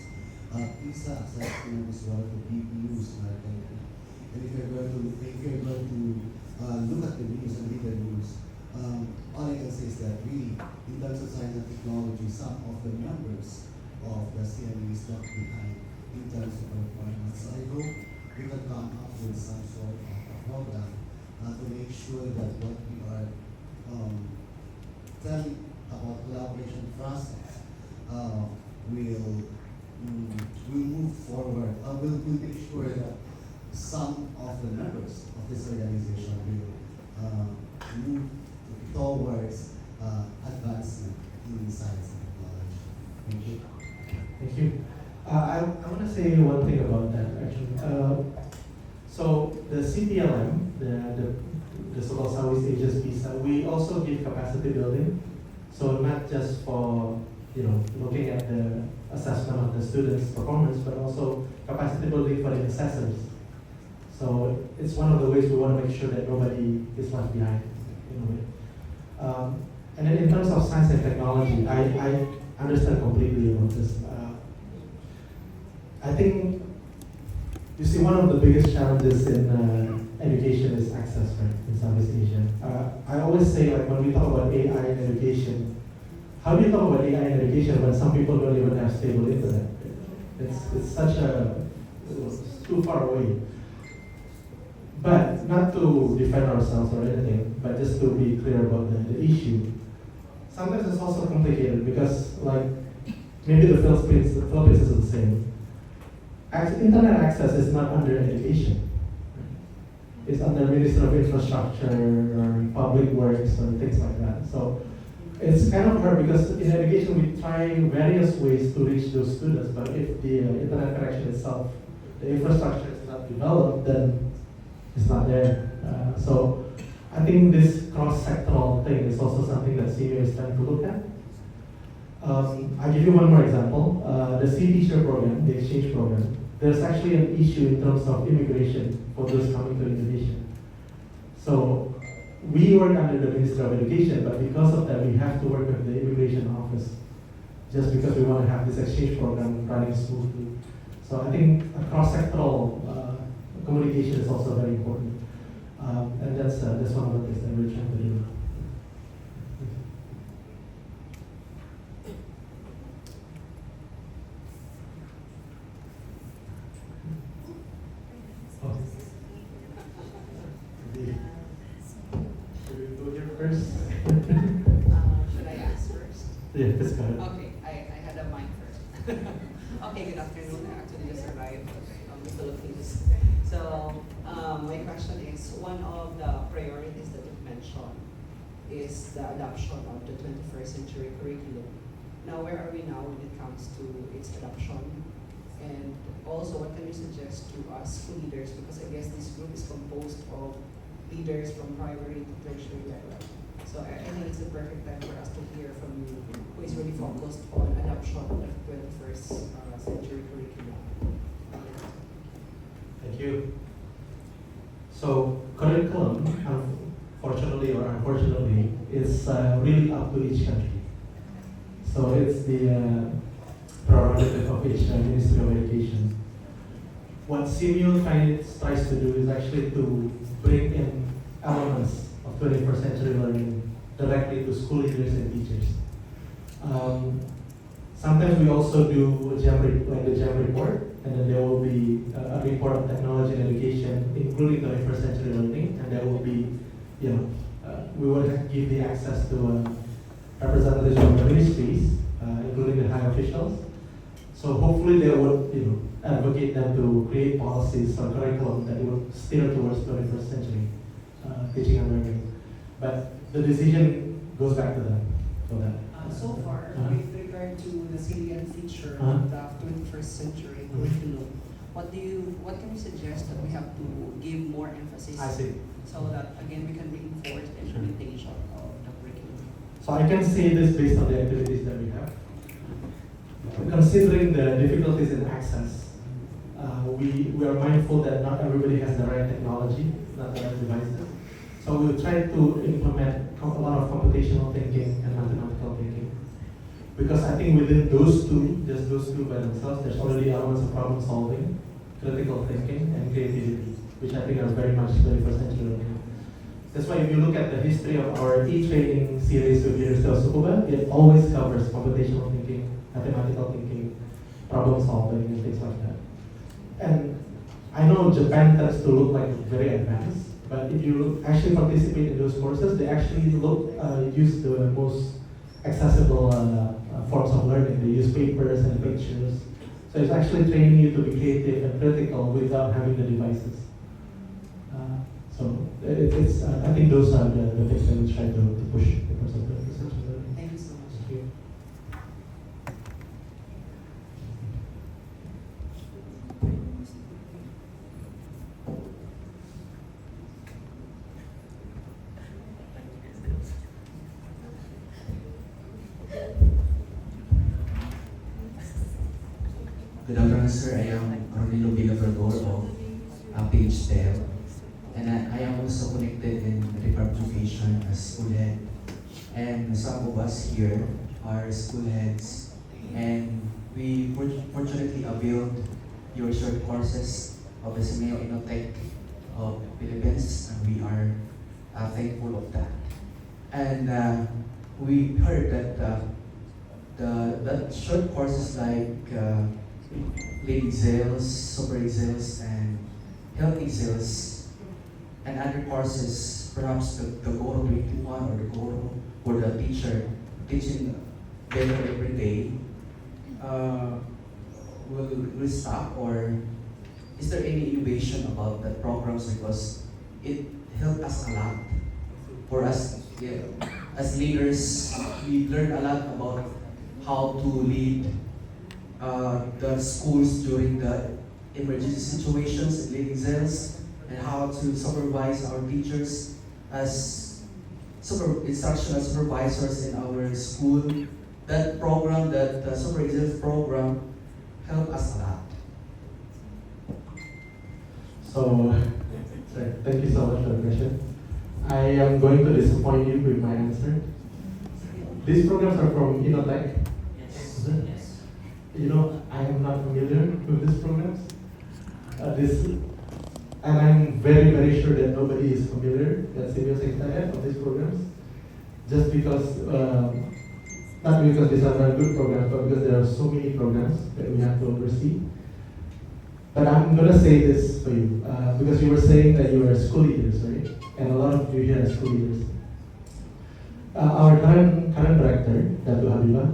PISA assessment is one of the big news in our country. And if you're going to look at the news and read the news, all I can say is that really, in terms of science and technology, some of the members of the CME is not behind in terms of performance. So I hope we can come up with some sort of a program to make sure that what we are telling about collaboration process will move forward. We'll make sure that some of the members of this organization will move towards advancement in science and technology. Thank you. Thank you. I want to say one thing about that actually. So the CPLM, the so-called Southeast Asia's visa, we also give capacity building. So not just for looking at the assessment of the students' performance, but also capacity building for the assessors. So it's one of the ways we want to make sure that nobody is left behind in a way. And then in terms of science and technology, I understand completely about this. I think, you see, one of the biggest challenges in education is access, right, in Southeast Asia. I always say, like, when we talk about AI in education, how do you talk about AI in education when some people don't even have stable internet? It's too far away. But not to defend ourselves or anything, but just to be clear about the issue. Sometimes it's also complicated because, like, maybe the Philippines is the same. Internet access is not under education. It's under Ministry of Infrastructure or Public Works or things like that. So it's kind of hard because in education we try various ways to reach those students, but if the internet connection itself, the infrastructure is not developed, then it's not there. So I think this cross-sectoral thing is also something that SEAMEO is trying to look at. I'll give you one more example. The C-Teacher program, the exchange program, there's actually an issue in terms of immigration for those coming to Indonesia. So we work under the Ministry of Education, but because of that, we have to work with the immigration office, just because we want to have this exchange program running smoothly. So I think a cross-sectoral communication is also very important. And that's one of the things that we're trying to do. Oh. Should we go here first? Should I ask first? Yeah, this guy. Okay, I had a mic first. Okay, good afternoon. I actually just arrived from the Philippines. So my question is, one of the priorities that you've mentioned is the adoption of the 21st century curriculum. Now, where are we now when it comes to its adoption? And also, what can you suggest to us school leaders? Because I guess this group is composed of leaders from primary to tertiary level. So I think it's the perfect time for us to hear from you, who is really focused on adoption of the 21st century curriculum. Thank you. So curriculum, fortunately or unfortunately, is really up to each country. So it's the prerogative of each Ministry of Education. What SEAMEO tries to do is actually to bring in elements of 21st century learning directly to school leaders and teachers. Sometimes we also do a the GEM report, and then there will be a report of technology and education, including 21st century learning, and there will be, we will give the access to representatives from the ministries, including the high officials. So hopefully they would, advocate them to create policies or curriculum that would steer towards 21st century teaching and learning. But the decision goes back to them for that. So far, with regard to the salient feature Uh-huh. of the 21st century curriculum, what can you suggest that we have to give more emphasis I see. so that again we can reinforce the implementation of the curriculum? So I can say this based on the activities that we have. Considering the difficulties in access, we are mindful that not everybody has the right technology, not the right devices. So we will try to implement a lot of computational thinking and mathematical thinking. Because I think within those two, just those two by themselves, there's already elements of problem solving, critical thinking, and creativity, which I think are very much 21st century learning. That's why if you look at the history of our e-training series with University of Tsukuba, it always covers computational thinking, mathematical thinking, problem solving, and things like that. And I know Japan tends to look like very advanced, but if you actually participate in those courses, they actually use the most accessible forms of learning. They use papers and pictures. So it's actually training you to be creative and critical without having the devices. I think those are the things that we try to push in terms of the research and learning. Thank you so much. Thank you. Good afternoon, sir. I am Arnilo Bilabrador of PhD, and I am also connected in the Department of Education as school head. And some of us here are school heads, and we fortunately availed your short courses of the SEAMEO Innotech of Philippines, and we are thankful of that. And we heard that that short courses like lead exams, super exams, and health exams, and other courses, perhaps the Goro 21 or the Goro for the teacher teaching better every day, will stop, or is there any innovation about that programs, because it helped us a lot. For us, yeah, as leaders, we learned a lot about how to lead the schools during the emergency situations and leading cells, and how to supervise our teachers as instructional supervisors in our school. That program, that super exams program, helped us a lot. So, thank you so much for the question. I am going to disappoint you with my answer. These programs are from Innotech. Yes. Yes. You know, I am not familiar with these programs. And I'm very, very sure that nobody is familiar at SEAMEO Secretariat of these programs. Just because, not because these are not good programs, but because there are so many programs that we have to oversee. But I'm gonna say this for you, because you were saying that you are school leaders, right? And a lot of you here are school leaders. Our current director, Datu Habibah,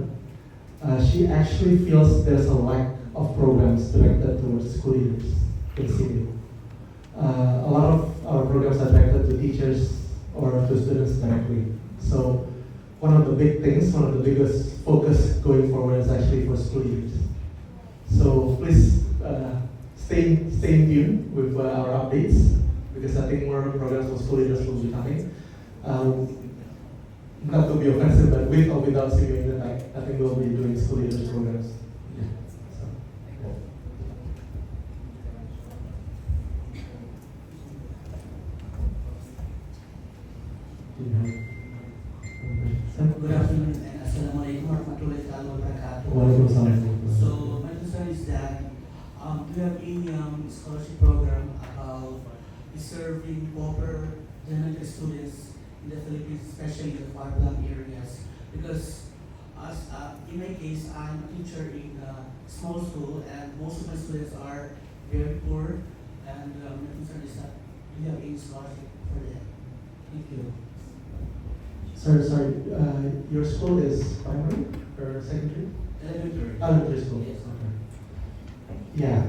she actually feels there's a lack of programs directed towards school leaders in SEAMEO. A lot of our programs are directed to teachers or to students directly. So one of the big things, one of the biggest focus going forward is actually for school leaders. So please stay in tune with our updates, because I think more programs for school leaders will be coming. Not to be offensive, but with or without SEAMEO Innotech, I think we'll be doing school leaders programs. Yeah. So, Good afternoon and Assalamualaikum warahmatullahi wabarakatuh. Waalaikumsalam. So my concern is that do you have any scholarship program about serving pauper general students in the Philippines, especially the far-flung areas? Because as in my case, I'm a teacher in a small school, and most of my students are very poor. And my concern is that do you have any scholarship for them? Thank you. Sorry, your school is primary or secondary? Elementary. Elementary school. Yes. Okay. Yeah,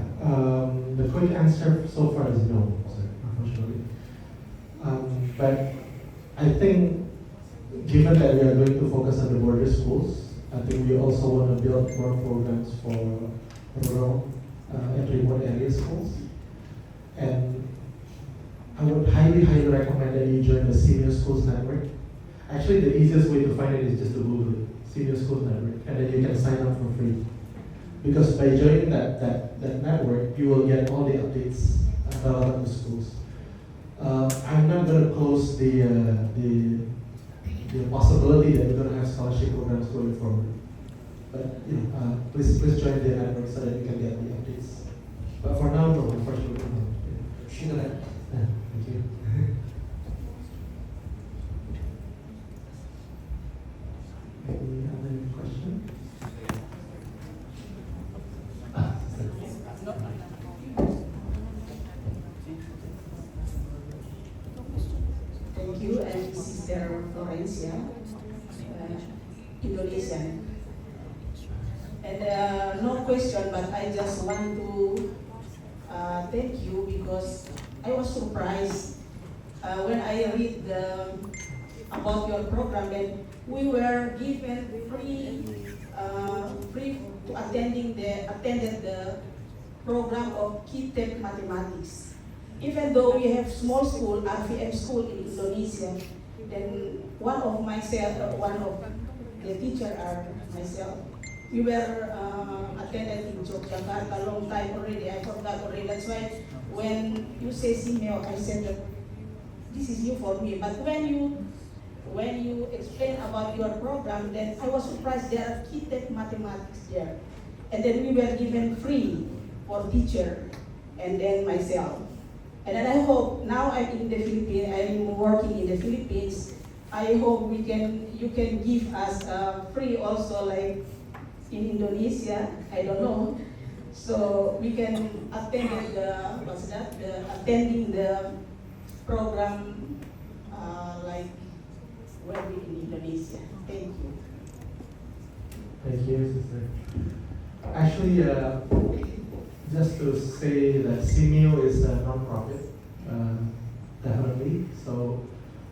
the quick answer so far is no, sir, unfortunately. But I think, given that we are going to focus on the border schools, I think we also want to build more programs for rural and remote area schools. And I would highly recommend that you join the SEAMEO Schools Network. Actually, the easiest way to find it is just to Google it, SEAMEO Schools Network, and then you can sign up for free. Because by joining that network, you will get all the updates about the schools. I'm not going to close the possibility that we're going to have scholarship programs going forward. But please join the network so that you can get the updates. But for now, no, unfortunately, no. Thank you. Any other question? Thank you, and this is their Florencia, Indonesian. And no question, but I just want to thank you because I was surprised when I read about your program that we were given free to attended the program of Kitep Mathematics. Even though we have small school, RVM school in Indonesia, then one of the teacher are myself. We were attended in Yogyakarta a long time already. I forgot already. That's why when you say SEAMEO, I said that this is new for me. But when you explain about your program, then I was surprised there are Kitep Mathematics there. And then we were given free for teacher and then myself. And then I hope, now I'm in the Philippines, I'm working in the Philippines, I hope you can give us free also like in Indonesia, I don't know. So we can attend attending the program like when we in Indonesia. Thank you. Thank you, sister. Actually, just to say that SEAMEO is a non-profit, definitely. So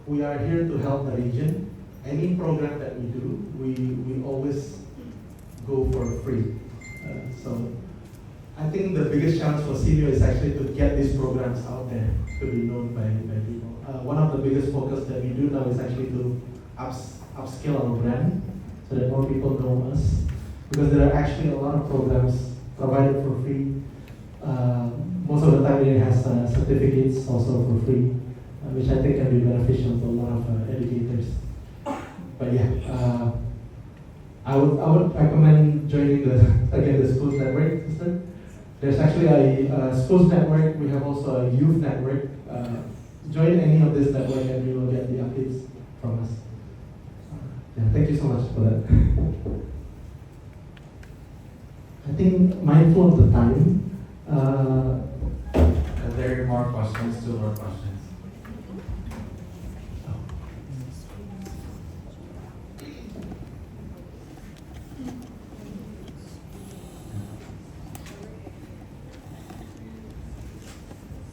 we are here to help the region. Any program that we do, we always go for free. So I think the biggest challenge for SEAMEO is actually to get these programs out there to be known by people. One of the biggest focus that we do now is actually to upscale our brand so that more people know us. Because there are actually a lot of programs provided for free. Most of the time it has certificates also for free, which I think can be beneficial to a lot of educators. But yeah, I would recommend joining the schools network, sister. There's actually a schools network. We have also a youth network. Join any of this network and you will get the updates from us. Yeah, thank you so much for that. I think mindful of the time. Are there more questions? 2 more questions.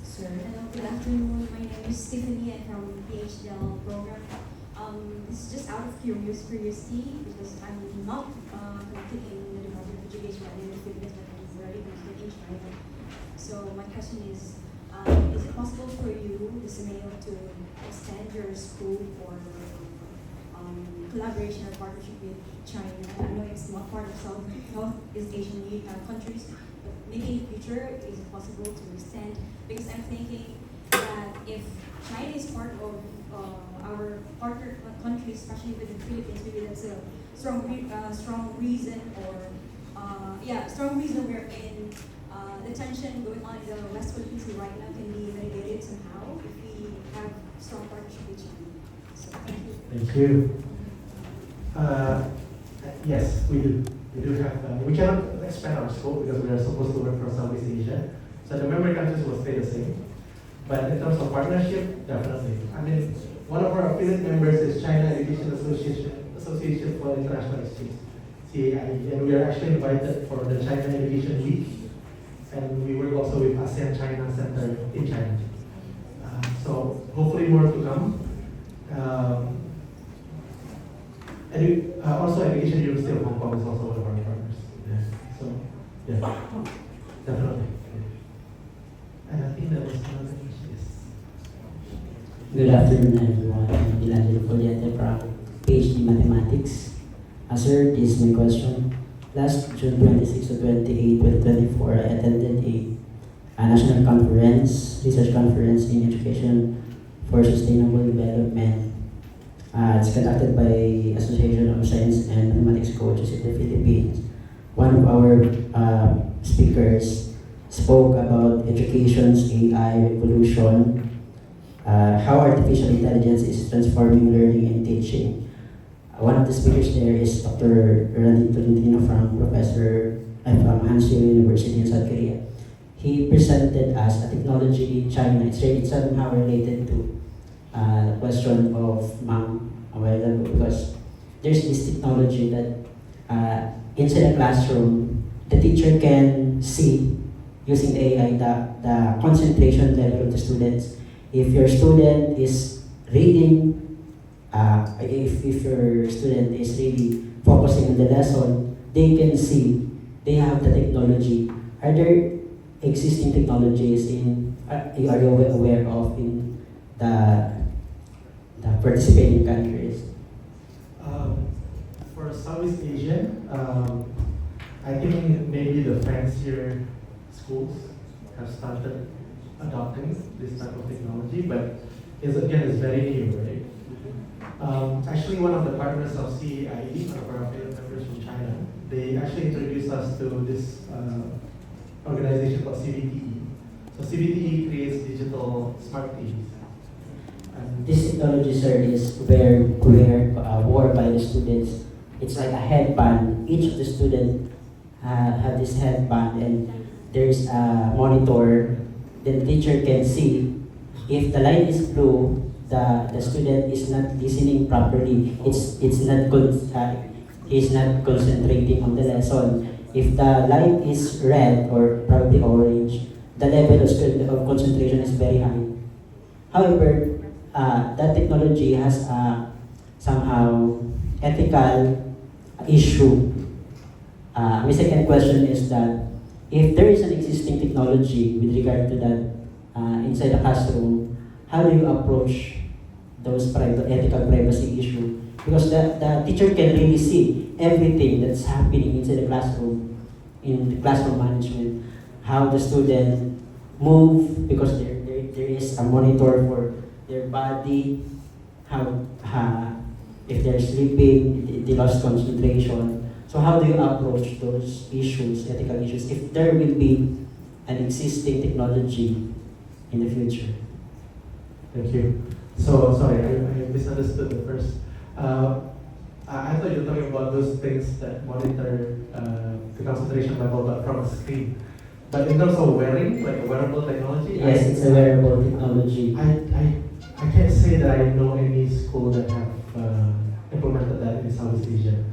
Sir, hello, good afternoon. My name is Stephanie. I'm from PhD program. This is just out of curiosity because I'm not connected in the Department of Education and in the Philippines, but I'm already connected in China. So my question is it possible for you, the SEAMEO, to extend your school for collaboration or partnership with China? I know it's not part of Southeast Asian countries, but maybe in the future, is it possible to extend? Because I'm thinking that if China is part of our partner countries, especially with the Philippines, maybe that's a strong reason, or strong reason wherein the tension going on in the West Philippines right now can be mitigated somehow if we have strong partnership with China. So thank you. Thank you. Yes, we do. We do have. We cannot expand our scope because we are supposed to work for Southeast Asia. So the member countries will stay the same. But in terms of partnership, definitely. I mean, one of our affiliate members is China Education Association for International Exchange, CAIE, and we are actually invited for the China Education Week and we work also with ASEAN China Center in China. So hopefully more to come. Also Education University of Hong Kong is also one of our partners. Yeah. So yeah, definitely. And I think that was another question. Good afternoon, everyone. I'm invaluable from PhD Mathematics. Sir, this is my question. Last June 26 to 28, 2024, I attended a national conference, research conference in education for sustainable development. It's conducted by Association of Science and Mathematics Coaches in the Philippines. One of our speakers spoke about education's AI revolution, how artificial intelligence is transforming learning and teaching. One of the speakers there is Dr. Randy Tolentino from Hanseo University in South Korea. He presented us a technology in China. It's somehow related to the question of mom a while ago, because there's this technology that inside a classroom, the teacher can see using the AI the concentration level of the students. If your student is reading, if your student is really focusing on the lesson, they can see, they have the technology. Are there existing technologies are you aware of in the participating countries? For Southeast Asia, I think maybe the fancier schools have started adopting this type of technology, but it's very new, right? Actually, one of the partners of CAIE, one of our affiliate members from China, they actually introduced us to this organization called CBTE. So CBTE creates digital smart TVs. And This technology, sir, is worn by the students. It's like a headband. Each of the students have this headband, and there's a monitor. The teacher can see if the light is blue, the student is not listening properly. It's not good. He's not concentrating on the lesson. If the light is red or probably orange, the level of concentration is very high. However, that technology has somehow ethical issue. My second question is that if there is an existing technology with regard to that inside the classroom, how do you approach those ethical privacy issue? Because the teacher can really see everything that's happening inside the classroom, in the classroom management, how the student move, because there is a monitor for their body, how if they're sleeping, they lost concentration. So how do you approach those issues, ethical issues, if there will be an existing technology in the future? Thank you. So sorry, I misunderstood the first. I thought you were talking about those things that monitor the concentration level, but from a screen. But in terms of wearing, like a wearable technology? Yes, it's a wearable technology. I can't say that I know any school that have implemented that in Southeast Asia.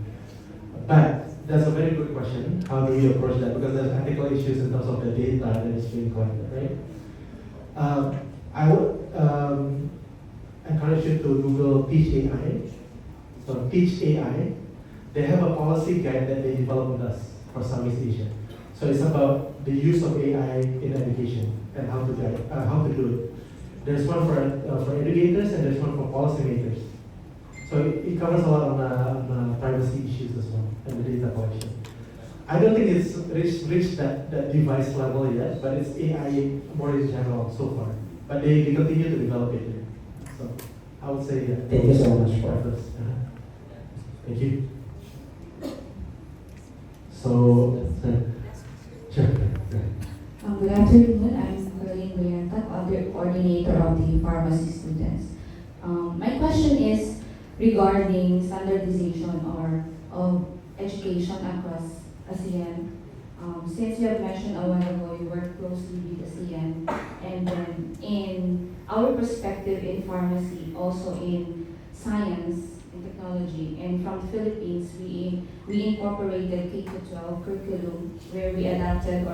But that's a very good question. How do we approach that? Because there's ethical issues in terms of the data that is being collected, right? I would encourage you to Google Teach AI. So Teach AI, they have a policy guide that they developed with us for Southeast Asia. So it's about the use of AI in education and how to do it. There's one for educators and there's one for policymakers. So it covers a lot on privacy issues as well and the data collection. I don't think it's reached that device level yet, but it's AI more in general so far. But they continue to develop it here. So I would say Thank you so much for this. Thank you. So, sure. Good afternoon. I'm Caroline Boyanta, coordinator of the pharmacy students. My question is regarding standardization or of education across ASEAN. Since you have mentioned a while ago, you work closely with ASEAN, and then in our perspective in pharmacy, also in science, and Technology. And from the Philippines, we incorporated K-12 curriculum where we adapted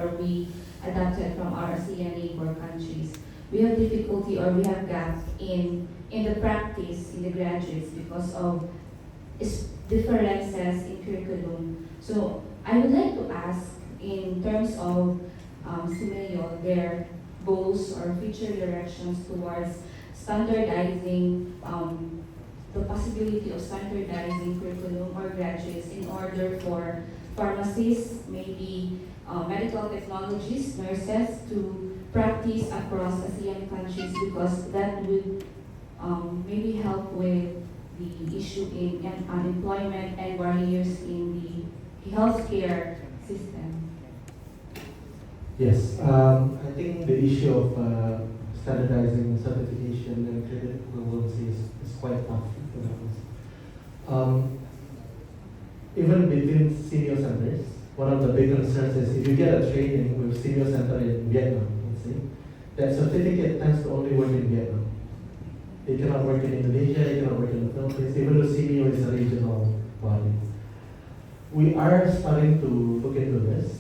from our ASEAN neighbor countries. We have difficulty or we have gaps in the practice in the graduates because of differences in curriculum. So I would like to ask in terms of SEAMEO, their goals or future directions towards standardizing, the possibility of standardizing curriculum or graduates in order for pharmacists, maybe medical technologists, nurses to practice across ASEAN countries because that would maybe help with the issue in unemployment and barriers in the healthcare system. Yes, I think the issue of standardizing certification and credit equivalency is quite tough. Even between SEAMEO centers, one of the big concerns is if you get a training with SEAMEO center in Vietnam, let's say, that certificate tends to only work in Vietnam. It cannot work in Indonesia, it cannot work in the Philippines, even though SEAMEO is a regional body. We are starting to look into this.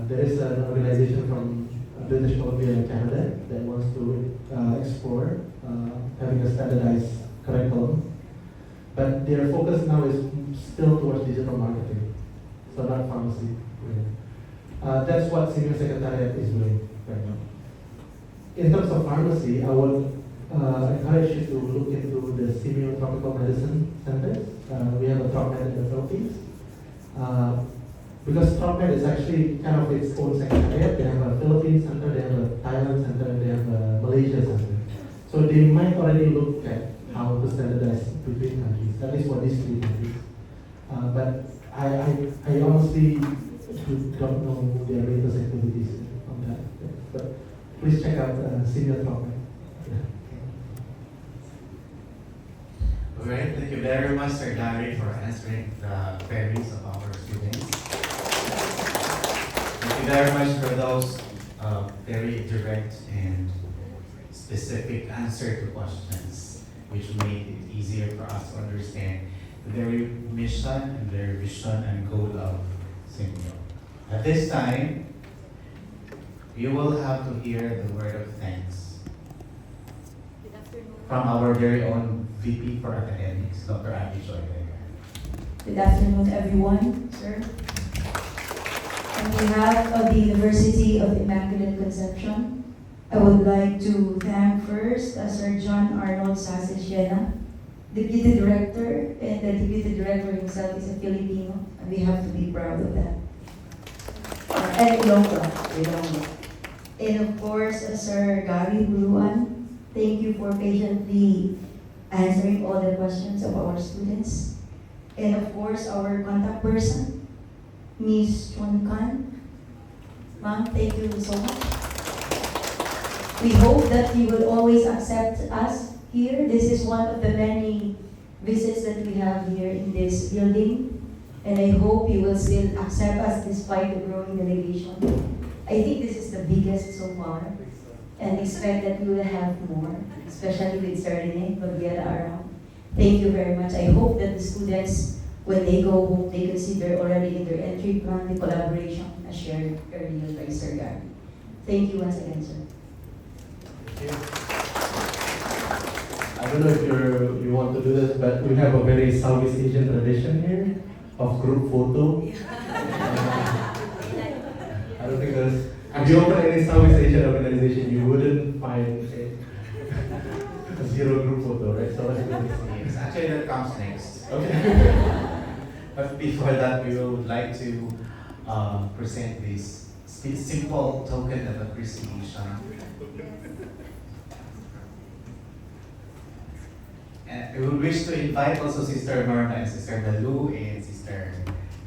There is an organization from British Columbia and Canada that wants to explore having a standardized curriculum. But their focus now is still towards digital marketing, so not pharmacy. That's what SEAMEO Secretariat is doing right now. In terms of pharmacy, I would encourage you to look into the SEAMEO Tropical Medicine Centers. We have a TropMed in the Philippines. Because TropMed is actually kind of its own secretariat. They have a Philippines center, they have a Thailand center, and they have a Malaysia center. So they might already look at how to standardize between countries, at least for these three countries. But I honestly don't know their latest activities on that. But please check out SEAMEO TropMed. Alright, thank you very much, Sir Gary, for answering the queries of our students. Thank you very much for those very direct and specific answer to questions, which made it easier for us to understand the very mission and their vision and goal of SEAMEO. At this time, you will have to hear the word of thanks from our very own VP for Academics, Dr. Abby Joy. Good afternoon, everyone, sir. On behalf of the University of Immaculate Conception, I would like to thank first Sir John Arnold Sasesiena, Deputy Director, and the Deputy Director himself is a Filipino, and we have to be proud of that. And Ilonggo. And of course, Sir Gary Buluan, thank you for patiently answering all the questions of our students. And of course, our contact person, Ms. Chun Kan. Ma'am, thank you so much. We hope that you will always accept us here. This is one of the many visits that we have here in this building. And I hope you will still accept us despite the growing delegation. I think this is the biggest so far. And expect that we will have more, especially with Sir Rene Babiera around. Thank you very much. I hope that the students, when they go home, they consider already in their entry plan the collaboration as shared earlier by Sir Gary. Thank you once again, sir. Thank you. I don't know if you want to do this, but we have a very Southeast Asian tradition here of group photo. I don't think there's. If you open any Southeast Asian organization, you wouldn't find a zero group photo, right? So let's do this. Yes, actually that comes next. Okay. But before that, we would like to present this simple token of appreciation. And we would wish to invite also Sister Norma and Sister Dalu and Sister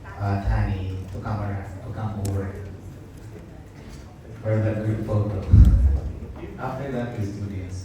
Tani to come over for the group photo. After that, we do this.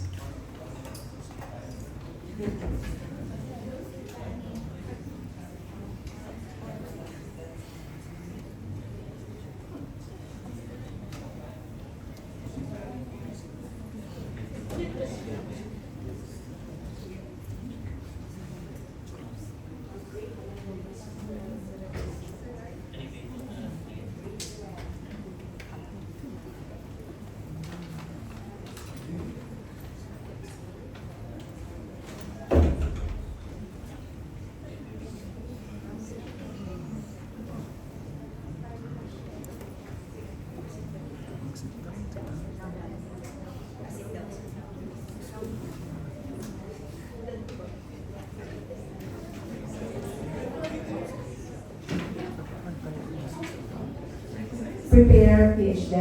prepare PhD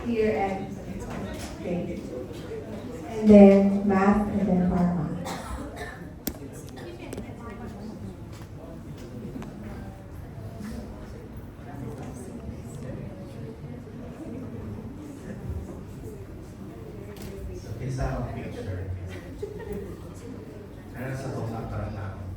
here at okay. And then math and then pharma. Isa ang picture. Ano sa tungkol para sa ako?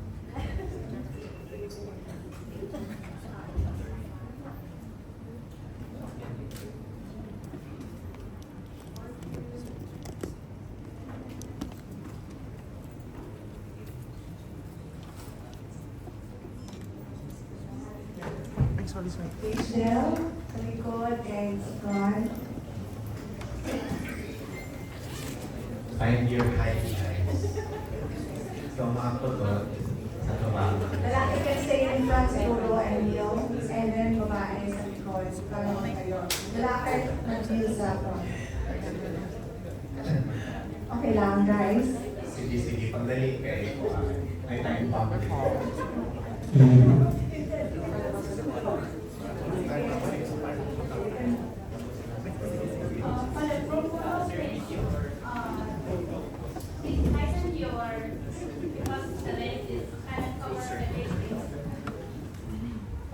PhD, sa likod, and sa front. 5-year high, guys. So, ako to, sa tumama. Lalaki can stay in front siguro and kneel, and then babae sa likod. Parang kayo. Lalaki mag-kneel sa front. Okay lang, guys. Sige, pagdali kayo. May time pa.